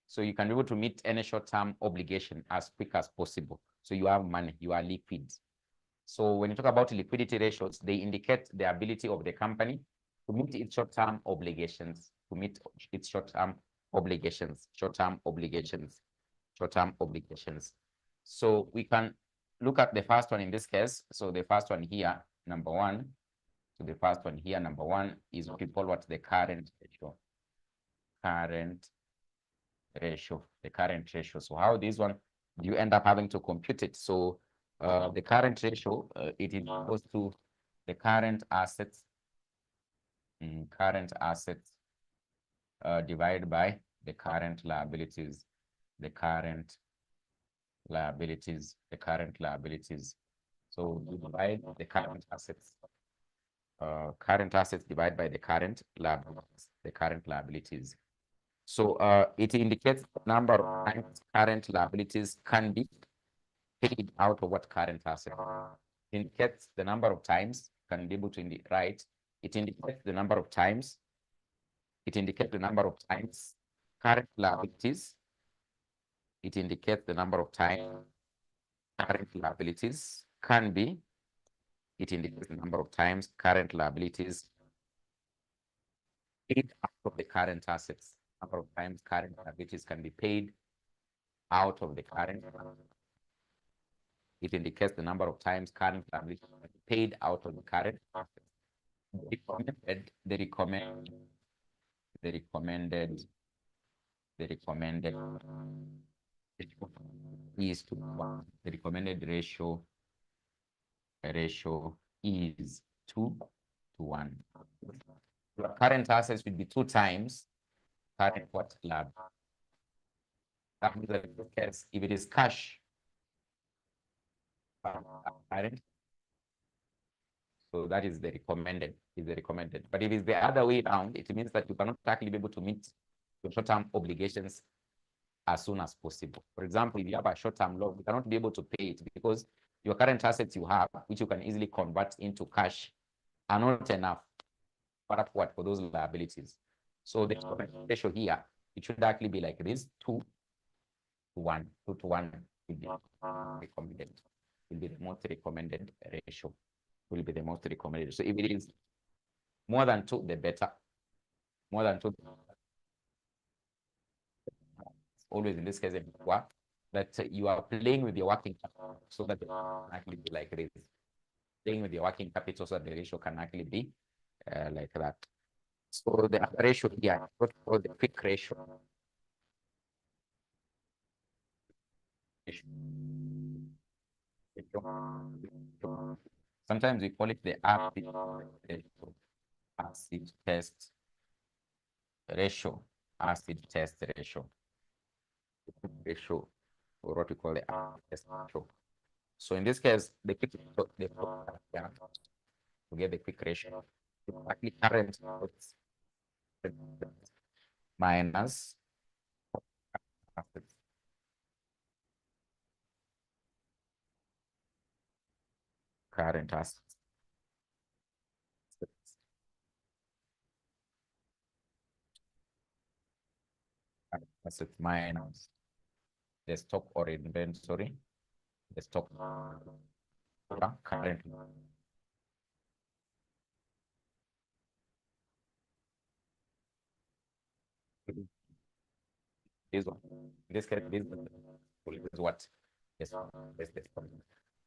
so you can be able to meet any short-term obligation as quick as possible. So you have money, you are liquid. So when you talk about liquidity ratios, they indicate the ability of the company to meet its short-term obligations, short-term obligations. So we can look at the first one in this case. So the first one here, number one. So the first one here, number one, is what we call the current ratio. The current ratio. So how this one, you end up having to compute it. So the current ratio, it is equal to the current assets, divided by the current liabilities, So we divide the current assets divided by the current liabilities. So it indicates the number of times current liabilities can be paid out of what current asset. It indicates the number of times, can be able to write. It indicates the number of times. Current liabilities. It indicates the number of times current liabilities can be. It indicates the number of times current liabilities paid out of the current assets. Number of times current liabilities can be paid out of the current. It indicates the number of times current liabilities can be paid out of the current assets. The recommended ratio is 2:1. Current assets would be 2 times current lab. That means that if it is cash, current, so that is the recommended. But if it's the other way around, it means that you cannot actually be able to meet your short-term obligations as soon as possible. For example, if you have a short-term loan, you cannot be able to pay it because your current assets you have, which you can easily convert into cash, are not enough for those liabilities. So the ratio here, it should actually be like this: 2:1. 2:1 will be recommended. Will be the most recommended ratio. Will be the most recommended. So if it is more than 2, the better. More than 2. Always in this case, that you are playing with your working capital so that it can actually be like this. Playing with your working capital so that the ratio can actually be like that. So the ratio here, what we call the quick ratio. Sometimes we call it the acid test ratio. Or what we call the acid test ratio. So in this case, the quick to get the quick ratio, actually current minus current assets. Assets minus the stock or inventory, the stock current. This one, in this case, this is what? Yes, less the stock.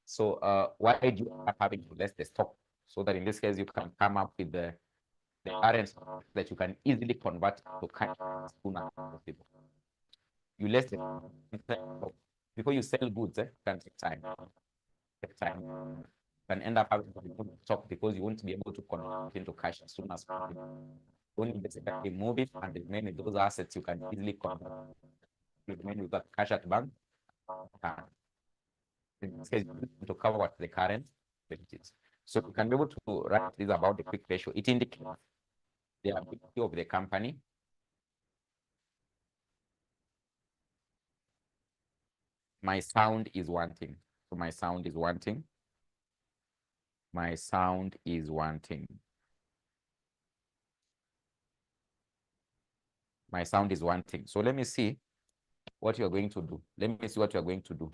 So why do you are having to less the stock? So that in this case you can come up with the current that you can easily convert to cash as soon as possible. You less the before you sell goods, can take time. You can end up having to stock because you won't be able to convert into cash as soon as possible. Only basically move it and remain those assets you can easily convert. You remain with that cash at bank. In this case, to cover what the current benefits. So you can be able to write this about the quick ratio. It indicates the ability of the company My sound is wanting. So my sound is wanting. My sound is wanting. My sound is wanting. So let me see what you're going to do. Let me see what you're going to do.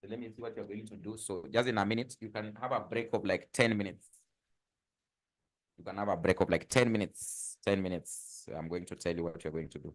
Let me see what you're going to do. So just in a minute, you can have a break of like 10 minutes. You can have a break of like 10 minutes. 10 minutes. I'm going to tell you what you're going to do.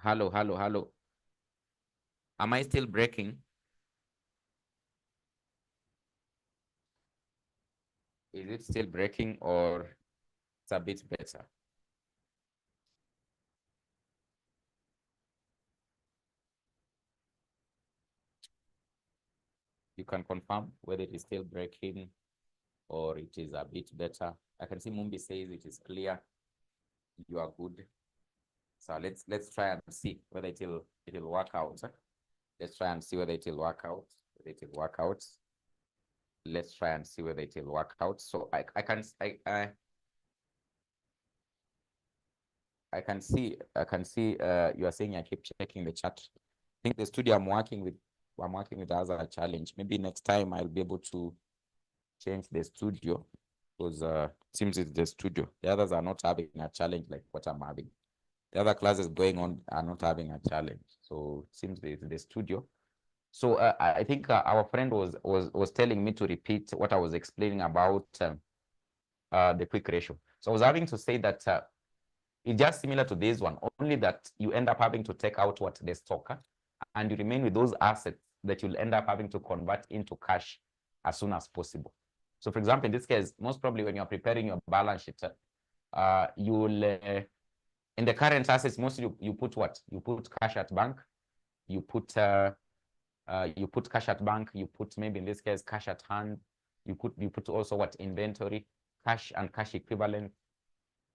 Hello, hello, hello. Am I still breaking? Is it still breaking or it's a bit better? You can confirm whether it is still breaking or it is a bit better. I can see Mumbi says it is clear. You are good. So let's try and see whether it'll work out. Let's try and see whether it'll work out. Whether it'll work out. Let's try and see whether it'll work out. So I can see you are saying I keep checking the chat. I think the studio I'm working with has a challenge. Maybe next time I'll be able to change the studio because it seems it's the studio. The others are not having a challenge like what I'm having. The other classes going on are not having a challenge. So it seems it's the studio. So I think our friend was telling me to repeat what I was explaining about the quick ratio. So I was having to say that it's just similar to this one, only that you end up having to take out what the stock and you remain with those assets that you'll end up having to convert into cash as soon as possible. So for example, in this case, most probably when you're preparing your balance sheet, you'll, in the current assets, mostly you put what? You put cash at bank, you put cash at bank, you put maybe in this case, cash at hand, you put also what? Inventory, cash and cash equivalent.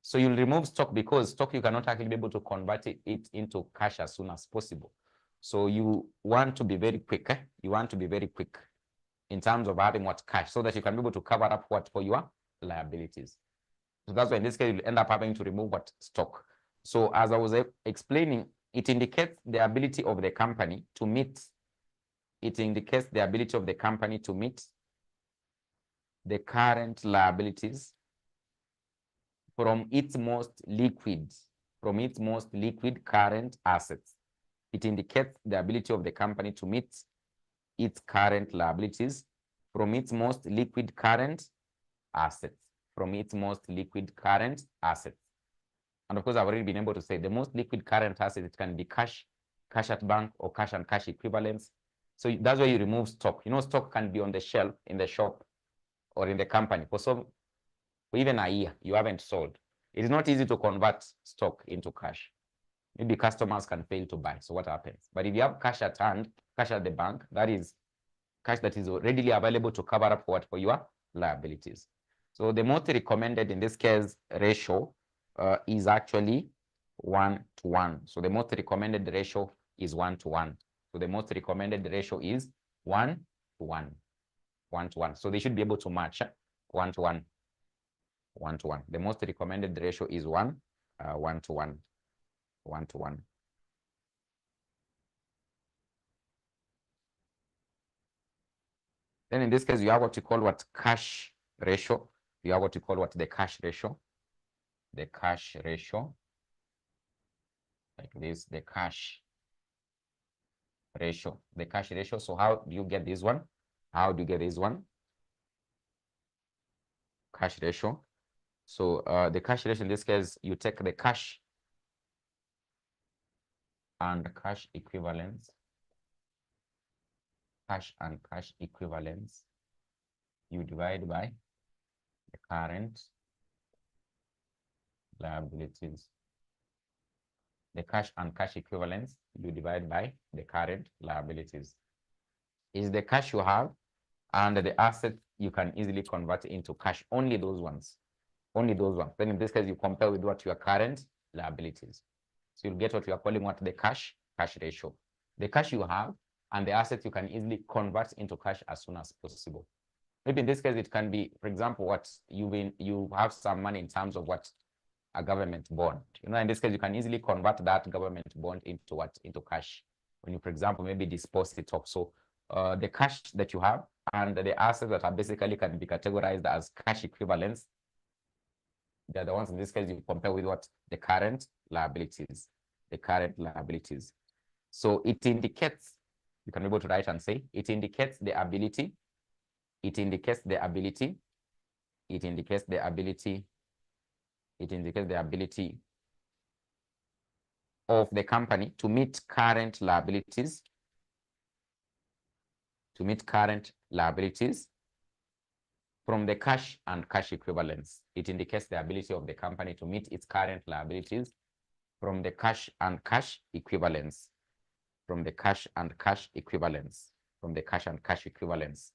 So you'll remove stock because stock you cannot actually be able to convert it into cash as soon as possible. So you want to be very quick. You want to be very quick in terms of having what cash so that you can be able to cover up what for your liabilities. So that's why in this case you'll end up having to remove what stock. So as I was explaining, it indicates the ability of the company to meet. It indicates the ability of the company to meet the current liabilities from its most liquid current assets. It indicates the ability of the company to meet its current liabilities from its most liquid current assets. From its most liquid current assets. And of course, I've already been able to say the most liquid current asset, it can be cash, cash at bank, or cash and cash equivalents. So that's where you remove stock. You know, stock can be on the shelf in the shop or in the company for even a year, you haven't sold. It is not easy to convert stock into cash. Maybe customers can fail to buy. So what happens? But if you have cash at hand, cash at the bank, that is cash that is readily available to cover up for what? For your liabilities. So the most recommended in this case ratio is actually 1:1. So the most recommended ratio is 1:1. So the most recommended ratio is 1:1. 1:1. So they should be able to match 1:1. 1:1. The most recommended ratio is 1:1. 1:1. Then in this case, you have what you call what cash ratio. You have what you call what the cash ratio. The cash ratio. Like this, the cash ratio. The cash ratio. So how do you get this one? How do you get this one? Cash ratio. So the cash ratio in this case, you take the cash and cash equivalents. Cash and cash equivalents. You divide by the current liabilities. The cash and cash equivalents, you divide by the current liabilities. Is the cash you have and the assets you can easily convert into cash, only those ones. Only those ones. Then in this case, you compare with what your current liabilities. So you'll get what we are calling what the cash ratio. The cash you have and the assets you can easily convert into cash as soon as possible. Maybe in this case, it can be, for example, what you have some money in terms of what a government bond. You know, in this case, you can easily convert that government bond into what? Into cash. When you, for example, maybe dispose it off. So the cash that you have and the assets that are basically can be categorized as cash equivalents, they're the ones in this case you compare with what? The current liabilities. The current liabilities. So it indicates, you can be able to write and say, it indicates the ability. It indicates the ability. It indicates the ability. It indicates the ability of the company to meet current liabilities. To meet current liabilities from the cash and cash equivalents. It indicates the ability of the company to meet its current liabilities from the cash and cash equivalents. From the cash and cash equivalents. From the cash and cash equivalents.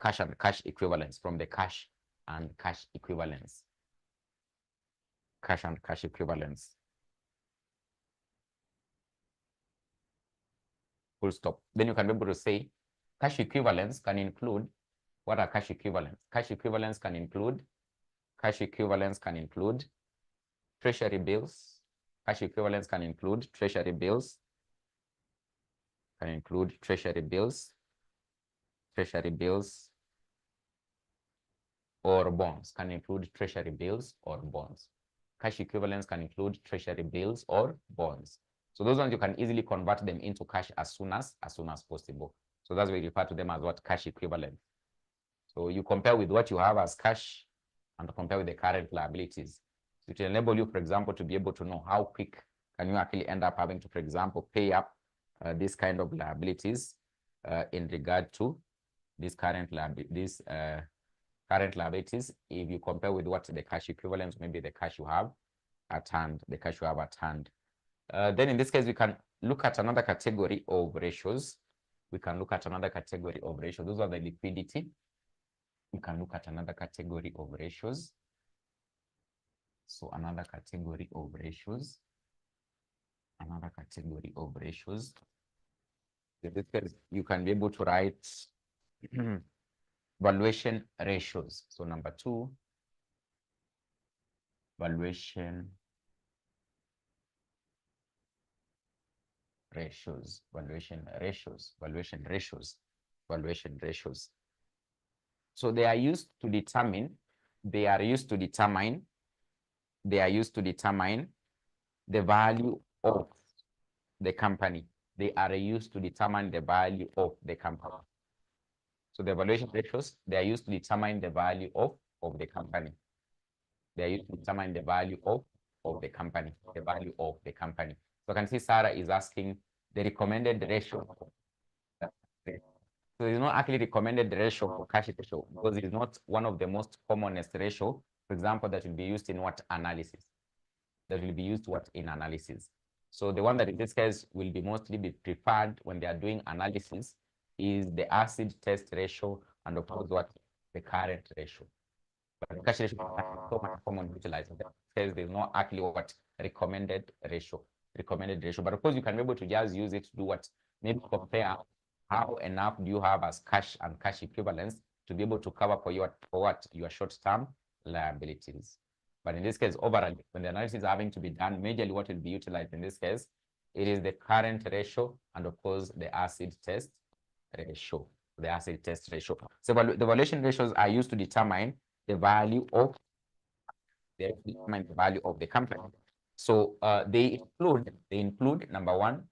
Cash and cash equivalents. From the cash and cash equivalents. Cash and cash equivalents. Full stop. Then you can be able to say cash equivalents can include, what are cash equivalents? Cash equivalents can include treasury bills. Cash equivalents can include treasury bills. Can include treasury bills. Treasury bills or bonds. Can include treasury bills or bonds. Cash equivalents can include treasury bills or bonds. So those ones you can easily convert them into cash as soon as possible. So that's why we refer to them as what? Cash equivalent. So you compare with what you have as cash and compare with the current liabilities. So it will enable you, for example, to be able to know how quick can you actually end up having to, for example, pay up this kind of liabilities in regard to this current liabilities if you compare with what the cash equivalent, maybe the cash you have at hand, then in this case, we can look at another category of ratios. We can look at another category of ratios. Those are the liquidity. We can look at another category of ratios. So another category of ratios. Another category of ratios. In this case, you can be able to write valuation ratios. So number 2, valuation ratios, valuation ratios, valuation ratios, valuation ratios. So they are used to determine, the value of the company. They are used to determine the value of the company. So the valuation ratios, they are used to determine the value of the company. They are used to determine the value of the company, the value of the company. So I can see Sarah is asking the recommended ratio. So it's not actually recommended ratio for cash ratio because it is not one of the most commonest ratio, for example, that will be used in what analysis? That will be used what in analysis. So the one that in this case will be mostly be preferred when they are doing analysis is the acid test ratio and of course what the current ratio. But the cash ratio is so much common utilized. Because there's no actually what recommended ratio. But of course you can be able to just use it to do what? Maybe compare how enough do you have as cash and cash equivalents to be able to cover for your short-term liabilities. But in this case, overall, when the analysis is having to be done, majorly what will be utilized in this case, it is the current ratio and of course the acid test ratio. The acid test ratio. So the valuation ratios are used to determine the value of the company. So they include number one.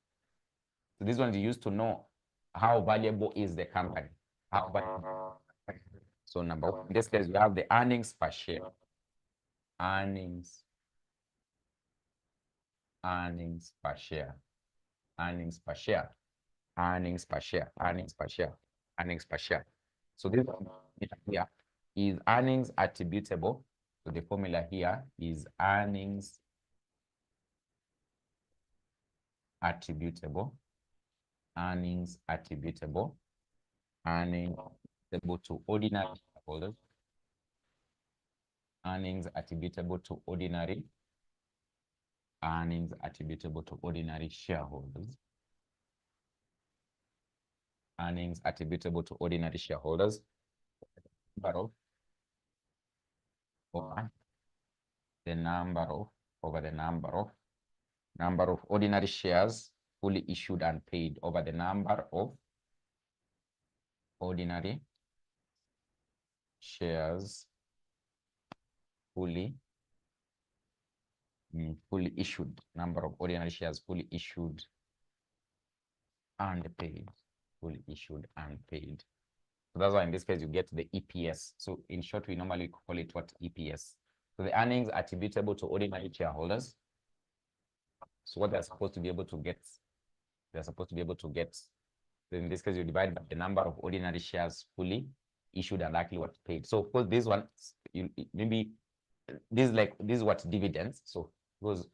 So this one is used to know how valuable is the company. So number one, in this case, we have the earnings per share. Earnings per share. So this one here is earnings attributable. So the formula here is earnings attributable to ordinary shareholders. Earnings attributable to ordinary shareholders. Earnings attributable to ordinary shareholders. Over the number of ordinary shares fully issued and paid over the number of ordinary shares fully issued, number of ordinary shares fully issued and paid, So that's why in this case you get the EPS. So in short, we normally call it what? EPS. So the earnings attributable to ordinary shareholders. So what they're supposed to be able to get, so in this case, you divide by the number of ordinary shares fully issued and actually what paid. So of course, this one, maybe this is what dividends. So because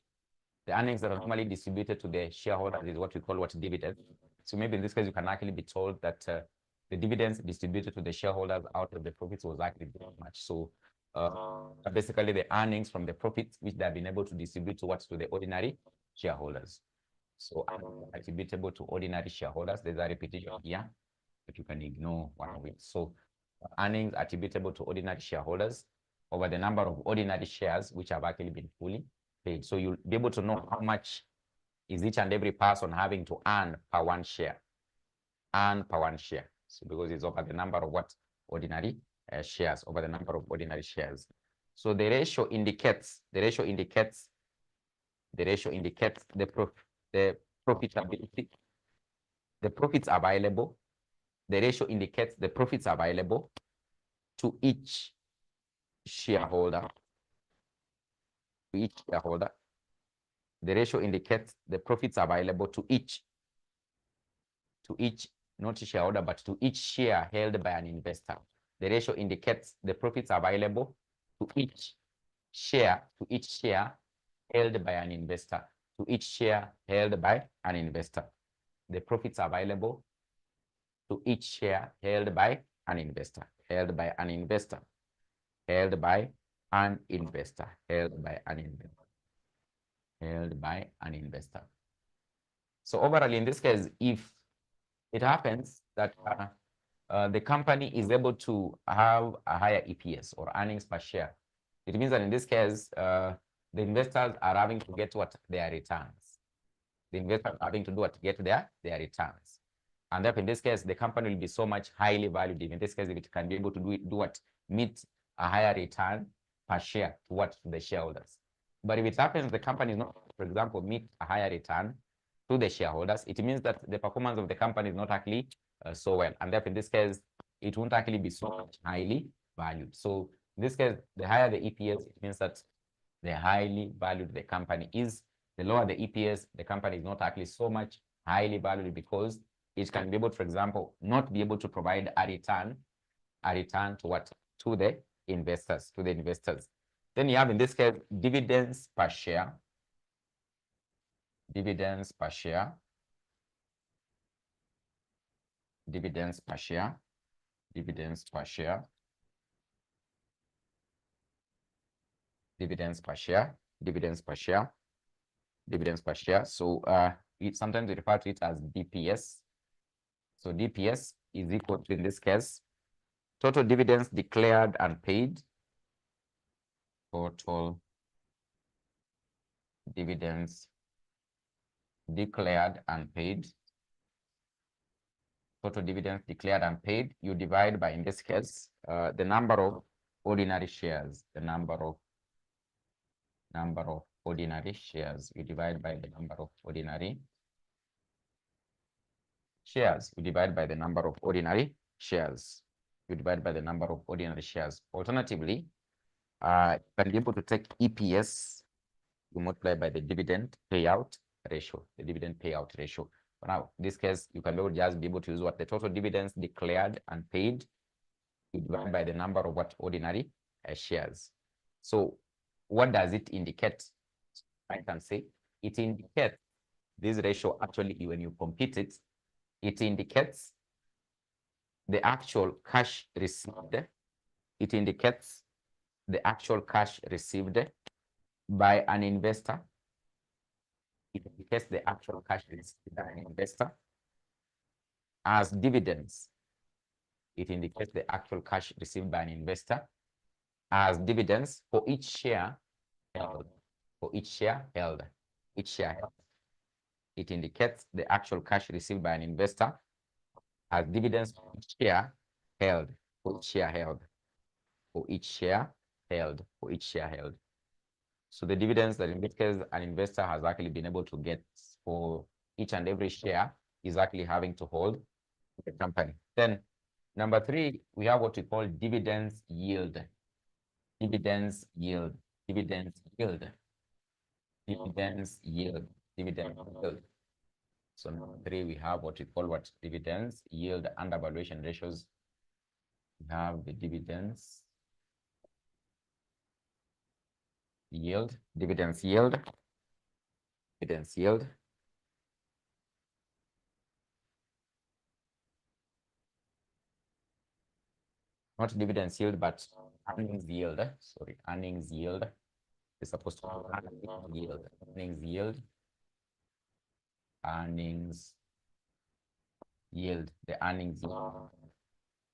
the earnings that are normally distributed to the shareholders is what we call what dividends. So maybe in this case, you can actually be told that the dividends distributed to the shareholders out of the profits was actually very much. So basically the earnings from the profits which they have been able to distribute to the ordinary shareholders. So attributable to ordinary shareholders, there's a repetition here, but you can ignore one of it. So earnings attributable to ordinary shareholders over the number of ordinary shares which have actually been fully paid. So you'll be able to know how much is each and every person having to earn per one share. So because it's over the number of ordinary shares, over the number of ordinary shares. So the ratio indicates the profitability. The profits available. The ratio indicates the profits available to each shareholder. The ratio indicates the profits available to each, not shareholder, but to each share held by an investor. The ratio indicates the profits available to each share held by an investor. To each share held by an investor. The profits available to each share held by an investor. Held by an investor. So overall, in this case, if it happens that the company is able to have a higher EPS or earnings per share, it means that in this case, the investors are having to get their returns. The investors are having to do what? Get their returns. And therefore, in this case, the company will be so much highly valued. In this case, if it can be able to do what? Meet a higher return per share to the shareholders. But if it happens the company is not, for example, meet a higher return to the shareholders, it means that the performance of the company is not actually so well. And therefore, in this case, it won't actually be so much highly valued. So in this case, the higher the EPS, it means that the highly valued the company is. The lower the EPS, the company is not actually so much highly valued because it can be able, for example, not be able to provide a return to what? To the investors, Then you have, in this case, dividends per share. Dividends per share. Dividends per share. Dividends per share. Dividends per share. Dividends per share. Dividends per share. So sometimes we refer to it as DPS. So DPS is equal to, in this case, total dividends declared and paid. Total dividends declared and paid. Total dividends declared and paid, you divide by, in this case, the number of ordinary shares. The number of ordinary shares. You divide by the number of ordinary shares. You divide by the number of ordinary shares. You divide by the number of ordinary shares. Alternatively, you can be able to take EPS, you multiply by the dividend payout ratio, the dividend payout ratio. But now, in this case, you can just be able to use what? The total dividends declared and paid, you divide by the number of what? Ordinary shares. So what does it indicate? I can say it indicates this ratio, actually, when you compute it, it indicates the actual cash received. It indicates the actual cash received by an investor. It indicates the actual cash received by an investor as dividends. It indicates the actual cash received by an investor as dividends for each share held. For each share held. Each share held. It indicates the actual cash received by an investor as dividends for each share held. For each share held. For each share held. For each share held. So the dividends that, in this case, an investor has actually been able to get for each and every share is actually having to hold the company. Then number 3, we have what we call dividends yield. Dividends yield. Dividends yield. Dividends yield. Dividend yield. So number 3, we have what we call what? Dividends yield under valuation ratios. We have the dividends yield, dividends yield, dividends yield. Not dividends yield, but earnings yield. Sorry, earnings yield is supposed to be earnings yield. Earnings yield. Earnings yield. The earnings yield.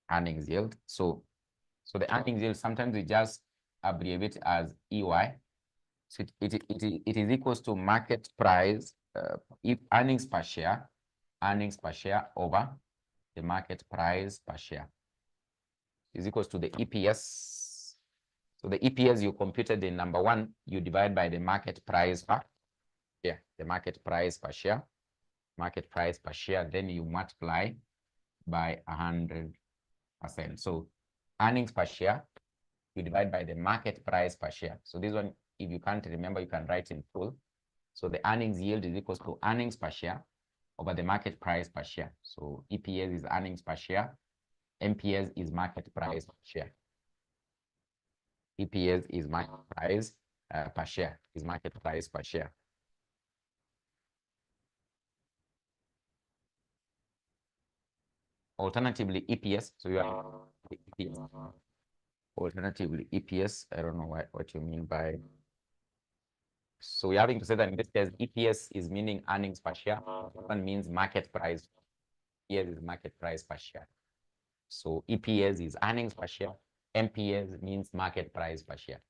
Earnings yield. So the earnings yield, sometimes we just abbreviate it as EY. So it is equals to market price, if earnings per share over the market price per share is equals to the EPS. So the EPS you computed in number 1, you divide by the market price per share, the market price per share, then you multiply by 100%. So earnings per share, you divide by the market price per share. So this one, if you can't remember, you can write in full. So the earnings yield is equals to earnings per share over the market price per share. So EPS is earnings per share. MPS is market price per share. EPS is market price per share. Is market price per share. Alternatively, EPS. So you have EPS. Alternatively, EPS. I don't know what you mean by. So we're having to say that in this case, EPS is meaning earnings per share. One means market price. EPS is market price per share. So EPS is earnings per share. MPS means market price per share.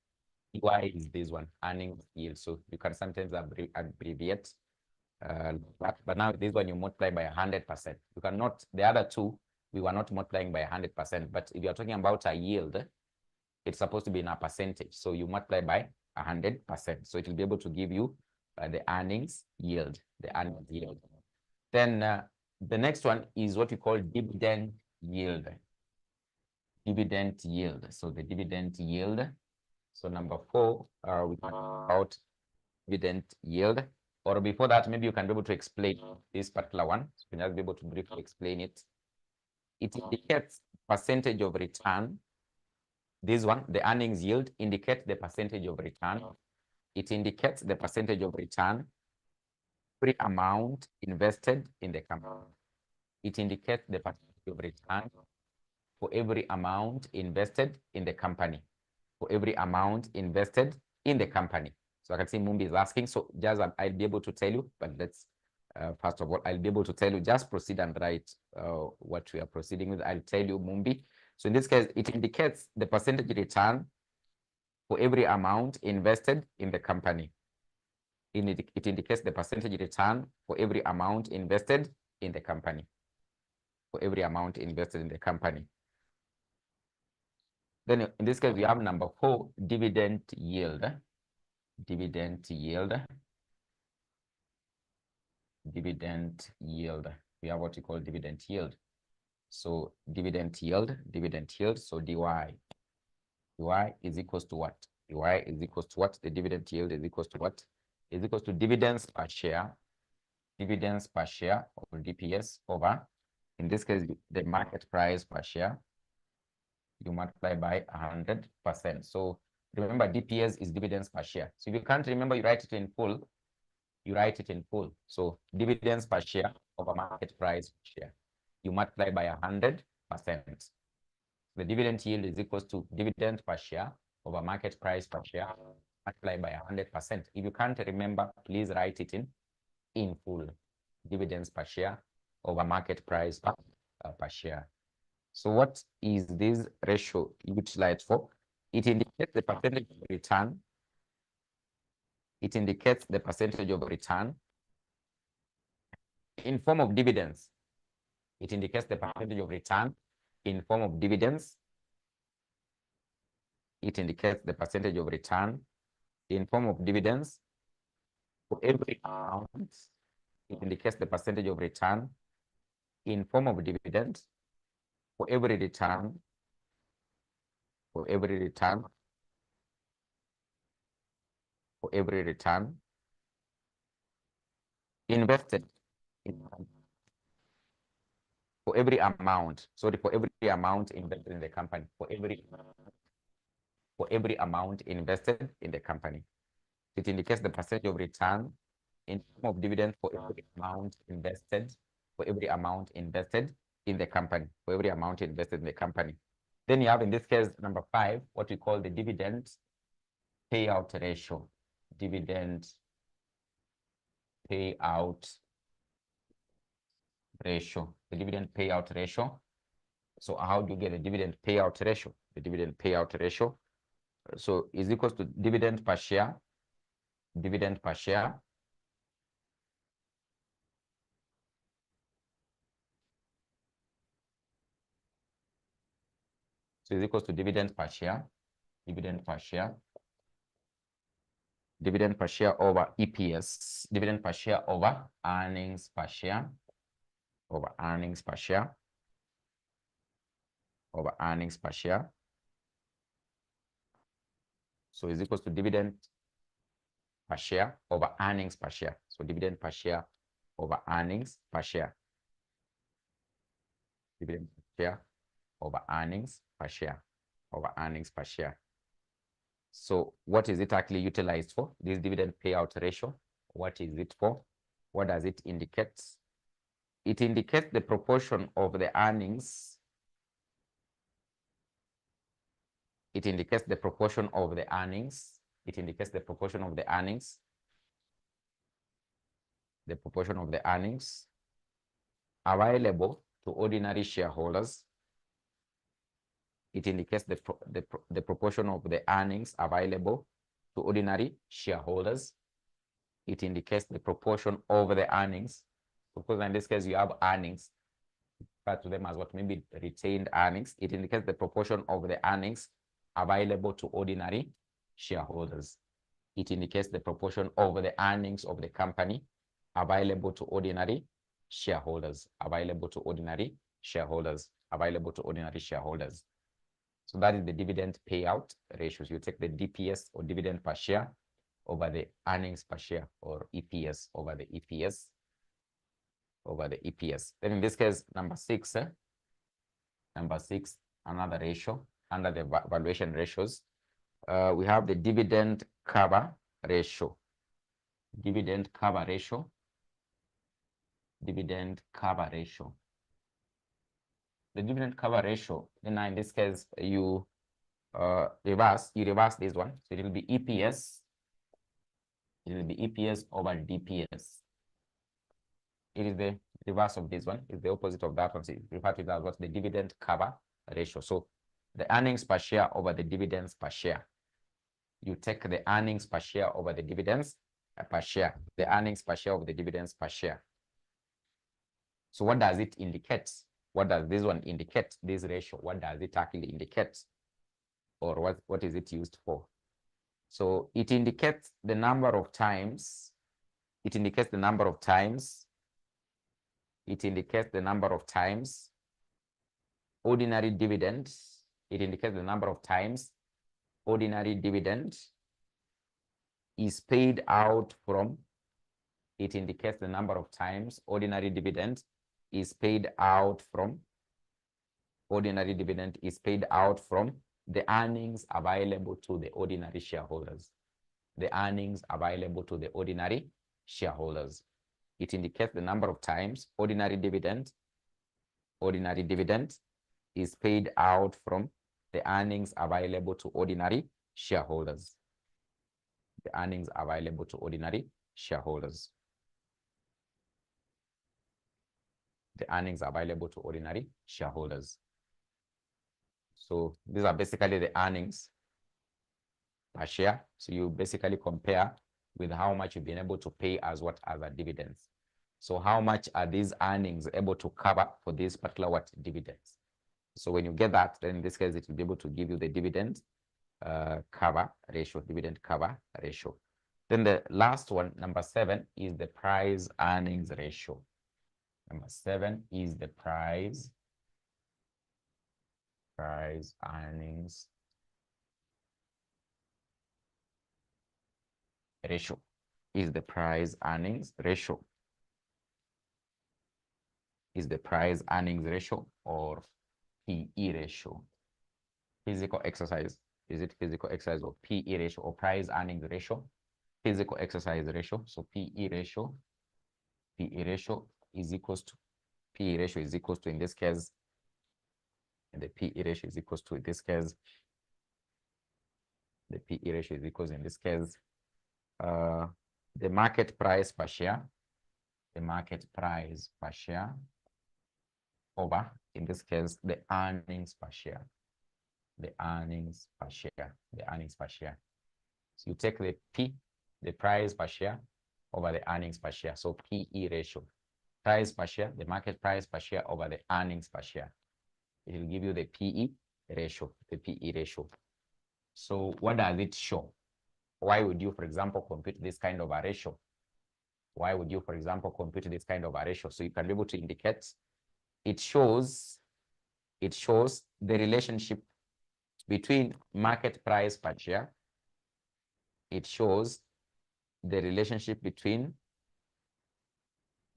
EY is this one, earnings yield. So you can sometimes abbreviate. But now this one you multiply by 100%. You cannot, the other two, we were not multiplying by 100%. But if you're talking about a yield, it's supposed to be in a percentage. So you multiply by 100%. So it will be able to give you the earnings yield. the earnings yield. Then the next one is what we call dividend yield. Dividend yield. So the dividend yield. So number 4, we talk about dividend yield. Or before that, maybe you can be able to explain this particular one. So you can just be able to briefly explain it. It indicates percentage of return. This one, the earnings yield, indicates the percentage of return. It indicates the percentage of return every amount invested in the company. It indicates the percentage of return for every amount invested in the company. For every amount invested in the company. So I can see Mumbi is asking. So just I'll be able to tell you, but let's first of all, I'll be able to tell you, just proceed and write what we are proceeding with. I'll tell you, Mumbi. So in this case, it indicates the percentage return for every amount invested in the company. It indicates the percentage return for every amount invested in the company. For every amount invested in the company. Then in this case, we have number 4, dividend yield. Dividend yield. Dividend yield. We have what we call dividend yield. So dividend yield. So dy. dy is equals to what? dy is equals to what? The dividend yield is equals to what? Is equals to dividends per share. Dividends per share, or DPS, over, in this case, the market price per share. You multiply by 100%. So remember, DPS is dividends per share. So if you can't remember, you write it in full. You write it in full. So dividends per share over market price per share. You multiply by 100%. The dividend yield is equals to dividend per share over market price per share, multiplied by 100%. If you can't remember, please write it in full. Dividends per share over market price per share. So what is this ratio utilized for? It indicates the percentage of return. It indicates the percentage of return in form of dividends. It indicates the percentage of return in form of dividends. It indicates the percentage of return in form of dividends for every amount. It indicates the percentage of return in form of dividends for every return, for every return, for every return invested in, for every amount, sorry, for every amount invested in the company, for every amount invested in the company. It indicates the percentage of return in form of dividend for every amount invested, for every amount invested in the company, for every amount invested in the company. Then you have, in this case, number 5, what we call the dividend payout ratio. Dividend payout ratio. The dividend payout ratio. So how do you get the dividend payout ratio? The dividend payout ratio. So is equals to dividend per share. Dividend per share. So is equals to dividend per share. Dividend per share. Dividend per share over EPS. Dividend per share over earnings per share. Over earnings per share. Over earnings per share. So is equals to dividend per share over earnings per share. So dividend per share over earnings per share. Dividend per share over earnings per share. Over earnings per share. So what is it actually utilized for? This dividend payout ratio. What is it for? What does it indicate? It indicates the proportion of the earnings. It indicates the proportion of the earnings. It indicates the proportion of the earnings. The proportion of the earnings available to ordinary shareholders. It indicates the proportion of the earnings available to ordinary shareholders. It indicates the proportion of the earnings. Because in this case, you have earnings, refer to them as what may be retained earnings. It indicates the proportion of the earnings available to ordinary shareholders. It indicates the proportion of the earnings of the company available to ordinary shareholders, available to ordinary shareholders, available to ordinary shareholders. So that is the dividend payout ratios. You take the DPS or dividend per share over the earnings per share, or EPS over the EPS over the EPS. Then in this case, number six, another ratio under the valuation ratios. We have the dividend cover ratio. Dividend cover ratio. Dividend cover ratio. The dividend cover ratio, then in this case, you reverse this one. So it will be EPS. It will be EPS over DPS. It is the reverse of this one. It's the opposite of that one. So refer to that as what's the dividend cover ratio. So the earnings per share over the dividends per share. You take the earnings per share over the dividends per share. The earnings per share over the dividends per share. So what does it indicate? What does this one indicate? This ratio, what does it actually indicate? Or what is it used for? So it indicates the number of times. It indicates the number of times. It indicates the number of times ordinary dividend. It indicates the number of times ordinary dividend is paid out from. It indicates the number of times ordinary dividend is paid out from. Ordinary dividend is paid out from the earnings available to the ordinary shareholders. The earnings available to the ordinary shareholders. It indicates the number of times ordinary dividend is paid out from the earnings available to ordinary shareholders. The earnings available to ordinary shareholders. The earnings available to ordinary shareholders. So these are basically the earnings per share. So you basically compare with how much you've been able to pay as other dividends. So how much are these earnings able to cover for this particular dividends? So when you get that, then in this case, it will be able to give you the dividend cover ratio, dividend cover ratio. Then the last one, number 7, is the price earnings ratio. Number 7 is the price earnings ratio. Is the price earnings ratio. Is the price earnings ratio, or PE ratio. Physical exercise. Is it physical exercise or PE ratio, or price earnings ratio? Physical exercise ratio. So PE ratio is equals to, in this case, the PE ratio is equals to, in this case, the PE ratio is equals, in this case, the market price per share, over, in this case, the earnings per share. The earnings per share. So you take the P, the price per share, over the earnings per share. So PE ratio. Price per share, the market price per share over the earnings per share. It will give you the PE ratio. So what does it show? Why would you, for example, compute this kind of a ratio? So you can be able to indicate, it shows the relationship between market price per share. It shows the relationship between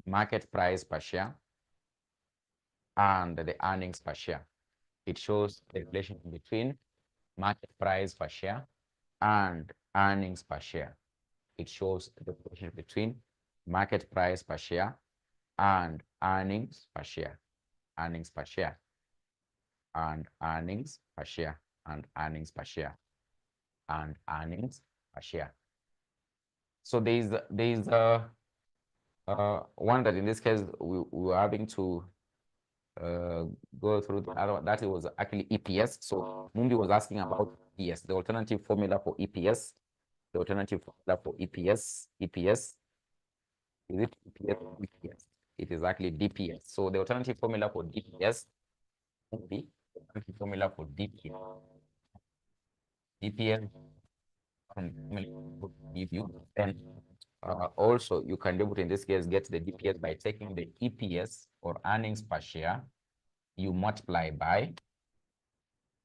market price per share and the earnings per share. It shows the relationship between market price per share and earnings per share. It shows the relationship between market price per share and earnings per share. And earnings per share. So there's one that, in this case, we were having to go through the other one. That was actually EPS. So Mumbi was asking about EPS, the alternative formula for EPS. EPS. Is it EPS or DPS? It is actually DPS. So the alternative formula for DPS would be DPS would give you 10 Also, you can be able to, in this case, get the DPS by taking the EPS or earnings per share. You multiply by,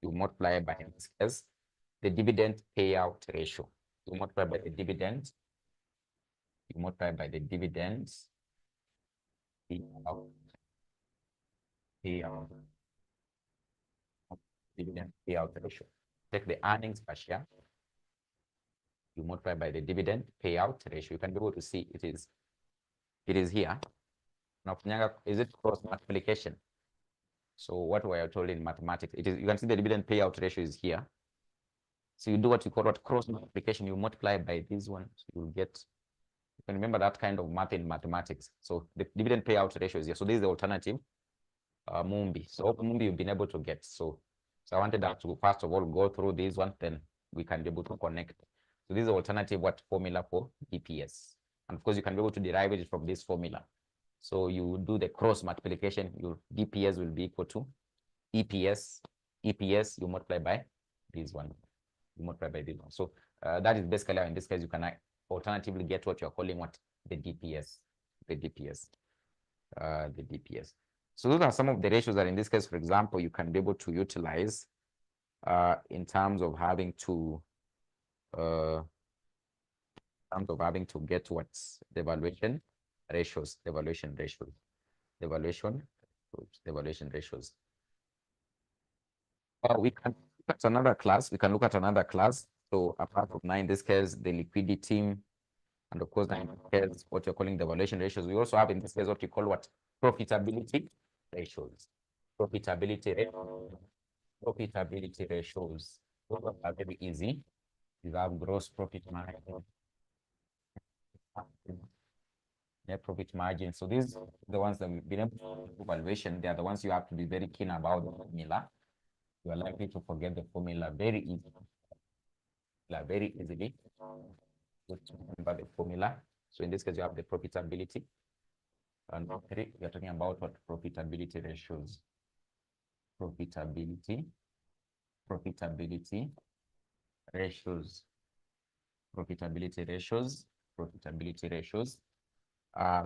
in this case, the dividend payout ratio. You multiply by the dividend. You multiply by the dividends payout, dividend payout ratio. Take the earnings per share. You multiply by the dividend payout ratio. You can be able to see it is here. Now, is it cross multiplication? So what we are told in mathematics, it is, you can see the dividend payout ratio is here. So you do what you call cross multiplication. You multiply by this one, so you'll get, you can remember that kind of math in mathematics. So the dividend payout ratio is here. So this is the alternative, Mumbi. So Mumbi you've been able to get. So I wanted that to first of all go through this one, then we can be able to connect. So this is the alternative formula for EPS. And of course, you can be able to derive it from this formula. So you do the cross multiplication, your DPS will be equal to EPS. EPS, you multiply by this one. You multiply by this one. So that is basically how, in this case, you can alternatively get what you're calling the DPS. The DPS. The DPS. So those are some of the ratios that, in this case, for example, you can be able to utilize in terms of having to get what's the evaluation ratios, the evaluation ratios. We can look at another class. So apart from 9, in this case, the liquidity, and of course, 9 in this case, what you're calling the evaluation ratios. We also have in this case what you call profitability ratios. Profitability ratios. Those are very easy. You have gross profit margin, net profit margin. So these are the ones that we've been able to do evaluation. They are the ones you have to be very keen about the formula. You are likely to forget the formula very easily. Just remember the formula. So in this case, you have the profitability. And we are talking about what profitability ratios. Profitability ratios.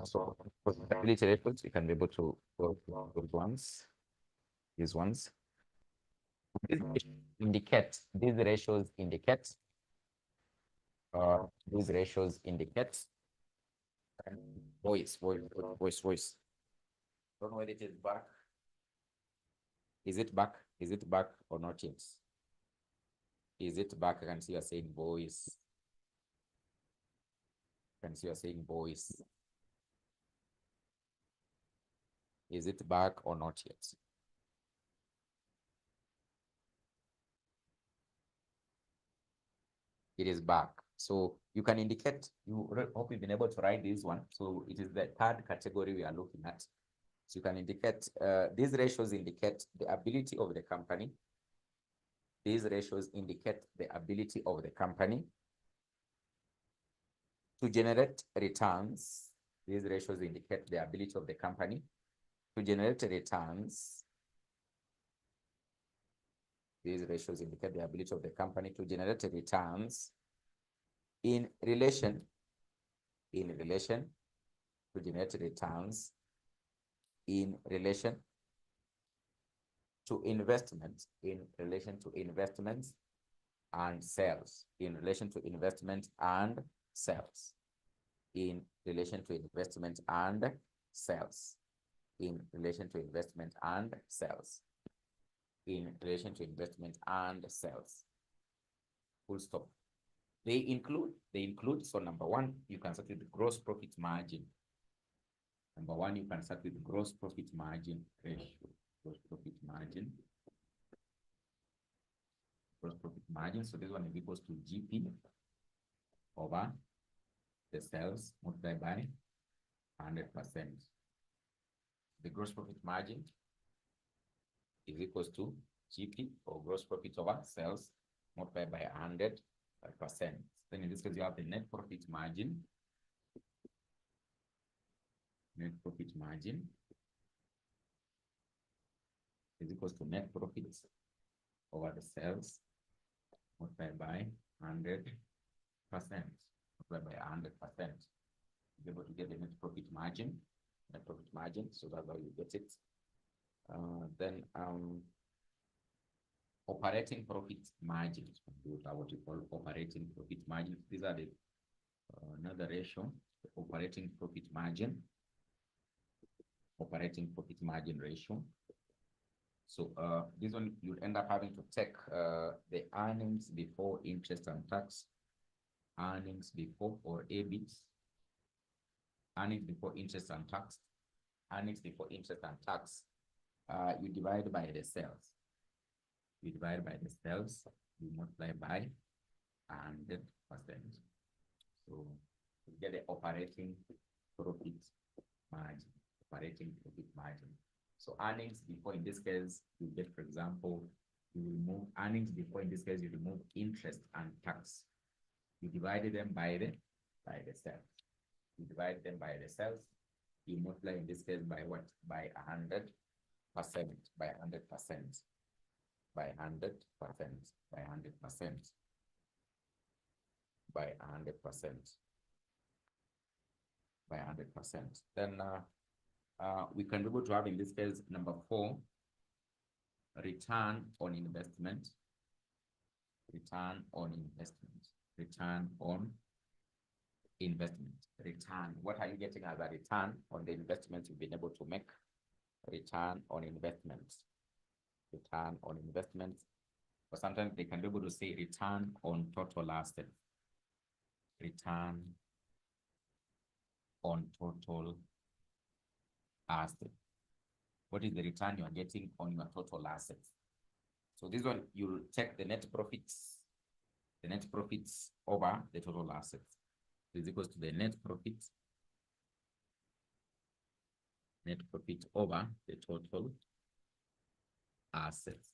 So profitability ratios, you can be able to go to those ones. These ones. These ratios indicate. Voice. Don't know whether it is back. Is it back? Is it back or not yet? Is it back? I can see you're saying voice. Is it back or not yet? It is back. So you can indicate, hope you've been able to write this one. So it is the third category we are looking at. So you can indicate, these ratios indicate the ability of the company. These ratios indicate the ability of the company to generate returns. These ratios indicate the ability of the company to generate returns. These ratios indicate the ability of the company to generate returns in relation to generate returns in relation to investments, and sales, in relation to investment and sales, in relation to investment and sales, in relation to investment and sales, in relation to investment and sales. Full stop. They include, so number one, you can start with the gross profit margin. Number one, you can start with gross profit margin ratio. Gross profit margin. So this one is equals to GP over the sales multiplied by 100%. The gross profit margin is equals to GP, or gross profit over sales multiplied by 100%. Then in this case, you have the net profit margin. Net profit margin is equals to net profits over the sales multiplied by 100%. Multiplied by 100%. be able to get the net profit margin. Net profit margin. So that's how you get it. Then operating profit margins. What we call operating profit margin. These are the another ratio, the operating profit margin. Operating profit margin ratio. So this one you end up having to take the earnings before interest and tax, earnings before or EBIT, earnings before interest and tax, earnings before interest and tax. You divide by the sales. You divide by the sales, you multiply by 100%. So you get the operating profit margin. Operating profit margin. So earnings before, in this case, you get, for example, you remove earnings before, in this case, you remove interest and tax. You divide them by the sales. You divide them by the sales. You multiply, in this case, by what? By 100%. By 100%. By 100%. By 100%. By 100%. By 100%. Then we can be able to have, in this case, number 4, return on investment. Return on investment. Return on investment. Return. What are you getting as a return on the investments you've been able to make? Return on investments. Return on investments. But sometimes they can be able to say return on total assets. Return on total assets. What is the return you are getting on your total assets? So this one, you'll take the net profits over the total assets. Is equals to the net profit over the total assets.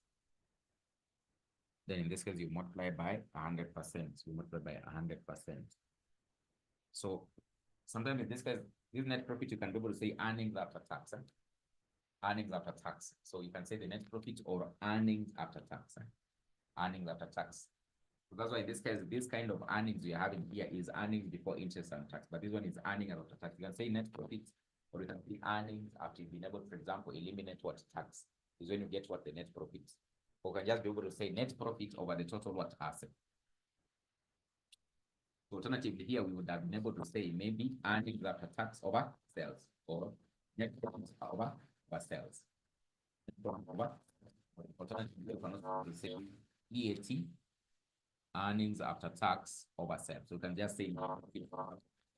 Then in this case, you multiply by 100%. You multiply by 100%. So sometimes in this case, this net profit, you can be able to say earnings after tax. Earnings after tax. So you can say the net profit or earnings after tax. Earnings after tax. So that's why in this case, this kind of earnings we are having here is earnings before interest and tax. But this one is earnings after tax. You can say net profit, or you can say earnings after you've been able to, for example, eliminate what tax is when you get what the net profit. Or you can just be able to say net profit over the total what asset. So alternatively, here we would have been able to say maybe earnings after tax over sales, or net profit over sales. Alternatively, we can also say EAT, earnings after tax over sales. So you can just say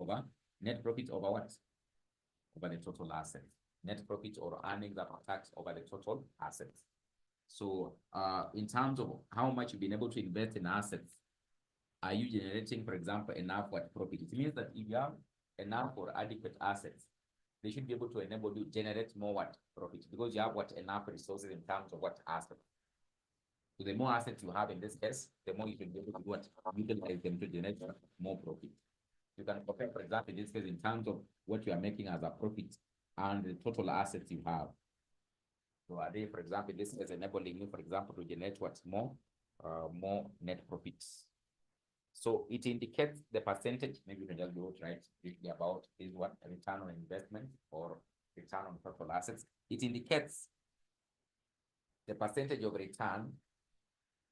over net profit over what? Over the total assets. Net profit or earnings after tax over the total assets. So in terms of how much you've been able to invest in assets, are you generating, for example, enough what profit? It means that if you have enough or adequate assets, they should be able to enable you to generate more what profit, because you have what enough resources in terms of what assets. So the more assets you have in this case, the more you can be able to do what utilize them to generate more profit. You can compare, for example, in this case, in terms of what you are making as a profit and the total assets you have. So are they, for example, this is enabling you, for example, to generate what's more net profits. So it indicates the percentage. Maybe you can just go right briefly about is what return on investment or return on total assets. It indicates the percentage of return.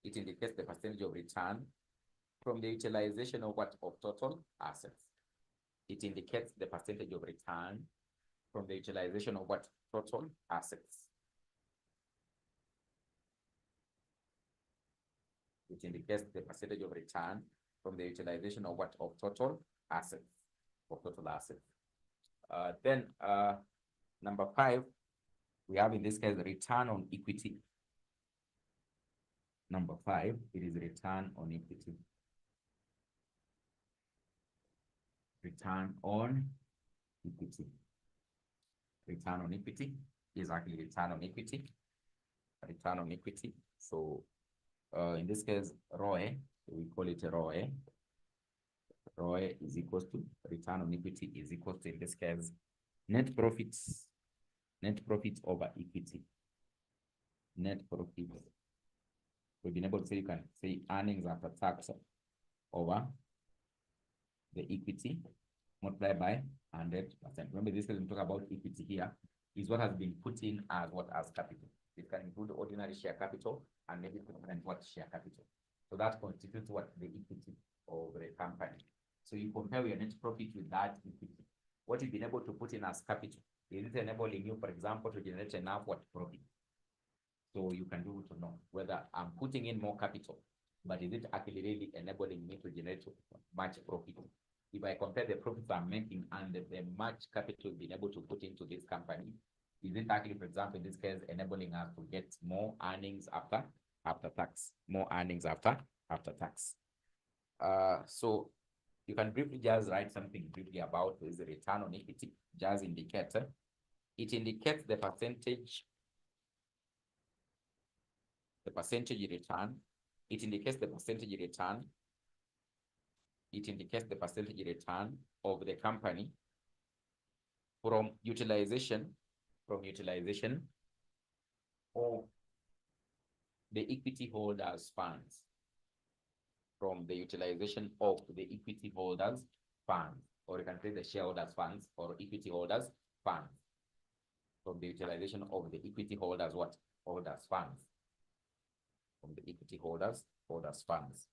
It indicates the percentage of return from the utilization of what of total assets. It indicates the percentage of return from the utilization of what total assets. It indicates the percentage of return from the utilization of what of total assets. Of total assets. Then number 5, we have in this case return on equity. Number 5, it is return on equity. Return on equity. Return on equity is actually return on equity. Return on equity. So in this case, ROE, we call it ROE. ROE is equal to return on equity is equal to, in this case, net profits over equity. Net profits. We've been able to say, you can say earnings after tax over the equity multiplied by 100%. Remember, this is talk about equity here, is what has been put in as what as capital. It can include ordinary share capital and maybe permanent what share capital. So that constitutes what the equity of the company. So you compare your net profit with that equity. What you've been able to put in as capital, is it enabling you, for example, to generate enough what profit? So you can do to know whether I'm putting in more capital, but is it actually really enabling me to generate much profit? If I compare the profits I'm making and the much capital being able to put into this company, is it actually, for example, in this case, enabling us to get more earnings after tax, more earnings after tax? So you can briefly just write something briefly about the return on equity, just indicator. It indicates the percentage return. It indicates the percentage return. It indicates the percentage return of the company from utilization of the equity holders' funds. From the utilization of the equity holders' funds, or you can say the shareholders' funds or equity holders' funds. From the utilization of the equity holders' holders' funds. From the equity holders' funds.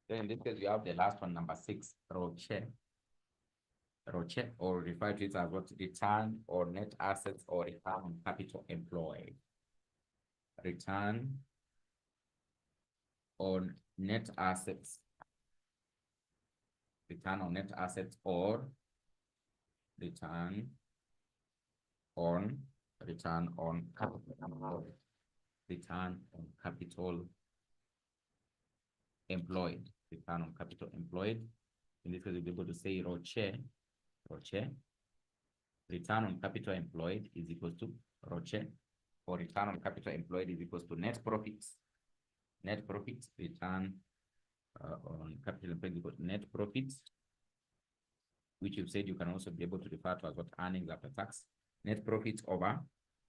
Then in this case, you have the last one, number 6, ROCE. ROCE, or referred to it as what? Return on net assets or return on capital employed. Return on net assets. Return on net assets or return on capital employed. Return on capital employed. Return on capital employed. In this case, we'll be able to say ROCE. Return on capital employed is equal to ROCE, or return on capital employed is equal to net profits. Net profits, return on capital employed is equal to net profits, which you've said you can also be able to refer to as what? Earnings after tax. Net profits over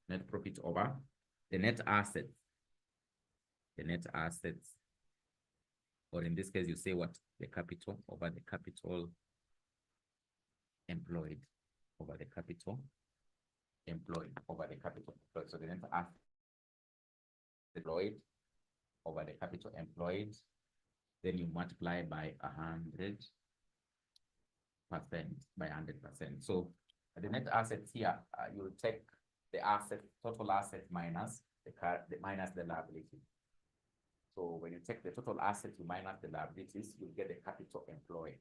the net assets. The net assets, or in this case, you say what? The capital over the capital employed, over the capital employed, over the capital employed. So the net assets employed over the capital employed, then you multiply by 100%, by 100%. So the net assets here, you will take the asset, total asset minus the liability. So when you take the total assets, you minus the liabilities, you get the capital employed.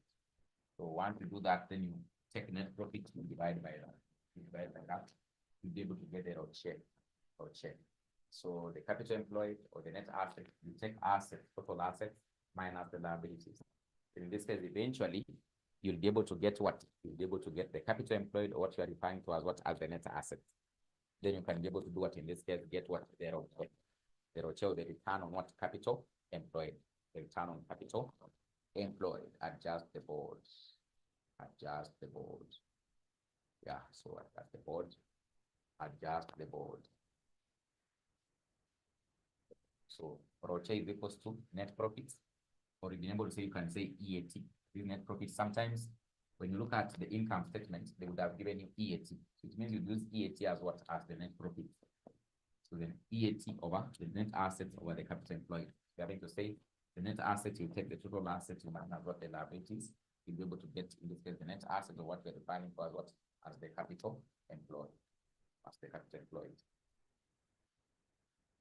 So once you do that, then you take net profit, you divide by that. You divide by that, you'll be able to get the ROCE. So the capital employed or the net asset, you take assets, total assets, minus the liabilities. In this case, eventually, you'll be able to get what? You'll be able to get the capital employed, or what you are referring to as what? As the net assets. Then you can be able to do what? In this case, get what? The ROCE. The ROCE, or the return on what? Capital employed. The return on capital employed. Adjust the board. Adjust the board. Yeah, so adjust the board. Adjust the board. So ROCE is equals to net profits, or you've been able to say, you can say EAT. This net profit. Sometimes when you look at the income statement, they would have given you EAT. So it means you use EAT as what? As the net profit. So then EAT over the net assets over the capital employed. You're having to say the net assets, you take the total assets, you minus what the liabilities, you'll be able to get, in this case, the net assets, or what we're defining for as what? As the capital employed. As the capital employed.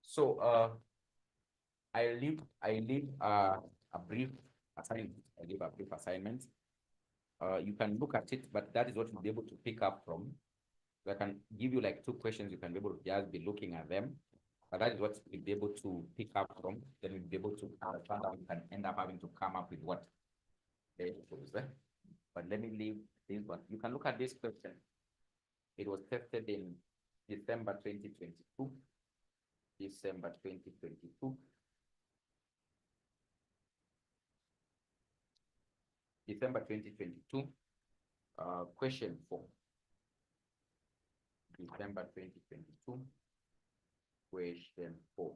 So I leave a brief assignment. I leave a brief assignment. You can look at it, but that is what you'll be able to pick up from. So I can give you like 2 questions. You can be able to just be looking at them. But that is what you'll be able to pick up from. Then you'll be able to understand how you can end up having to come up with what they propose. But let me leave this one. You can look at this question. It was tested in December 2022. December 2022. December 2022, question 4. December 2022, question 4.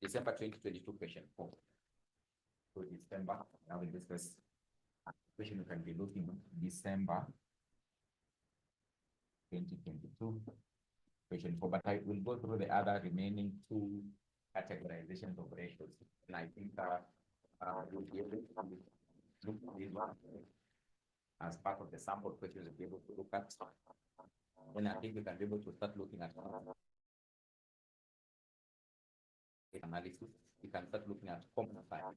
December 2022, question 4. So December, now in this case, question you can be looking at December 2022, question 4, but I will go through the other remaining 2 categorizations of ratios. And I think you'll be able to look at this one as part of the sample questions you'll be able to look at. And I think you can be able to start looking at analysis. You can start looking at common size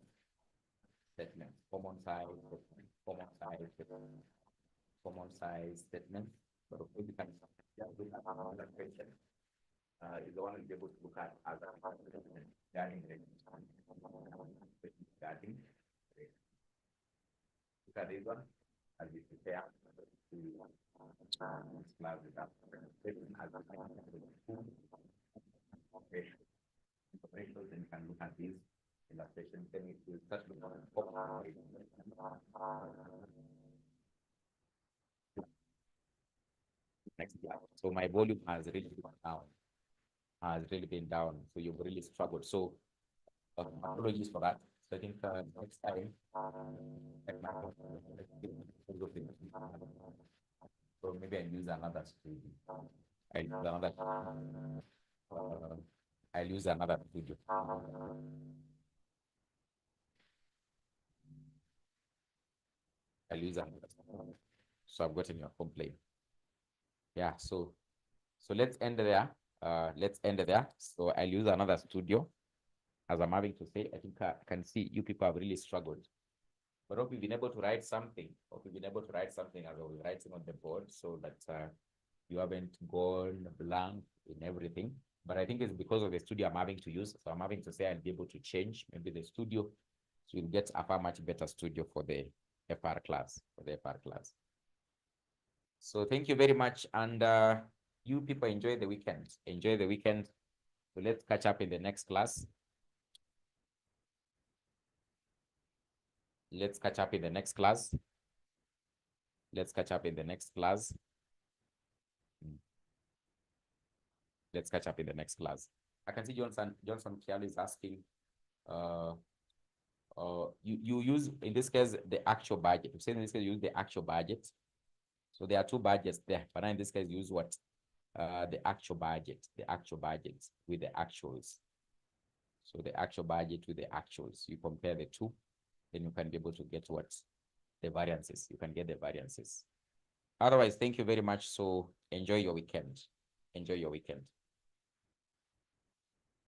statements, common size statements, common size statements. But of course, you can just look at another question. Is the one you'll be able to look at as a regarding look at this one as you prepare to class with that ratios, then you can look at these illustrations. Then it will start looking at next slide. So my volume has really gone down. So you've really struggled. So apologies for that. So I think next time, so maybe I use another studio. I'll use another video. So I've gotten your complaint. Yeah, so let's end there. So I'll use another studio. As I'm having to say, I think I can see you people have really struggled. But hope you've been able to write something. As I was writing on the board, so that you haven't gone blank in everything. But I think it's because of the studio I'm having to use. So I'm having to say I'll be able to change maybe the studio. So you'll get a far much better studio for the FR class. So thank you very much. And you people enjoy the weekend. So let's catch up in the next class. Let's catch up in the next class. Let's catch up in the next class. I can see Johnson Kiali is asking, you use, in this case, the actual budget. You say in this case, use the actual budget. So there are 2 budgets there, but in this case, use what? The actual budget with the actuals. So the actual budget with the actuals. You compare the 2, then you can be able to get what? The variances. You can get the variances. Otherwise, thank you very much. So enjoy your weekend.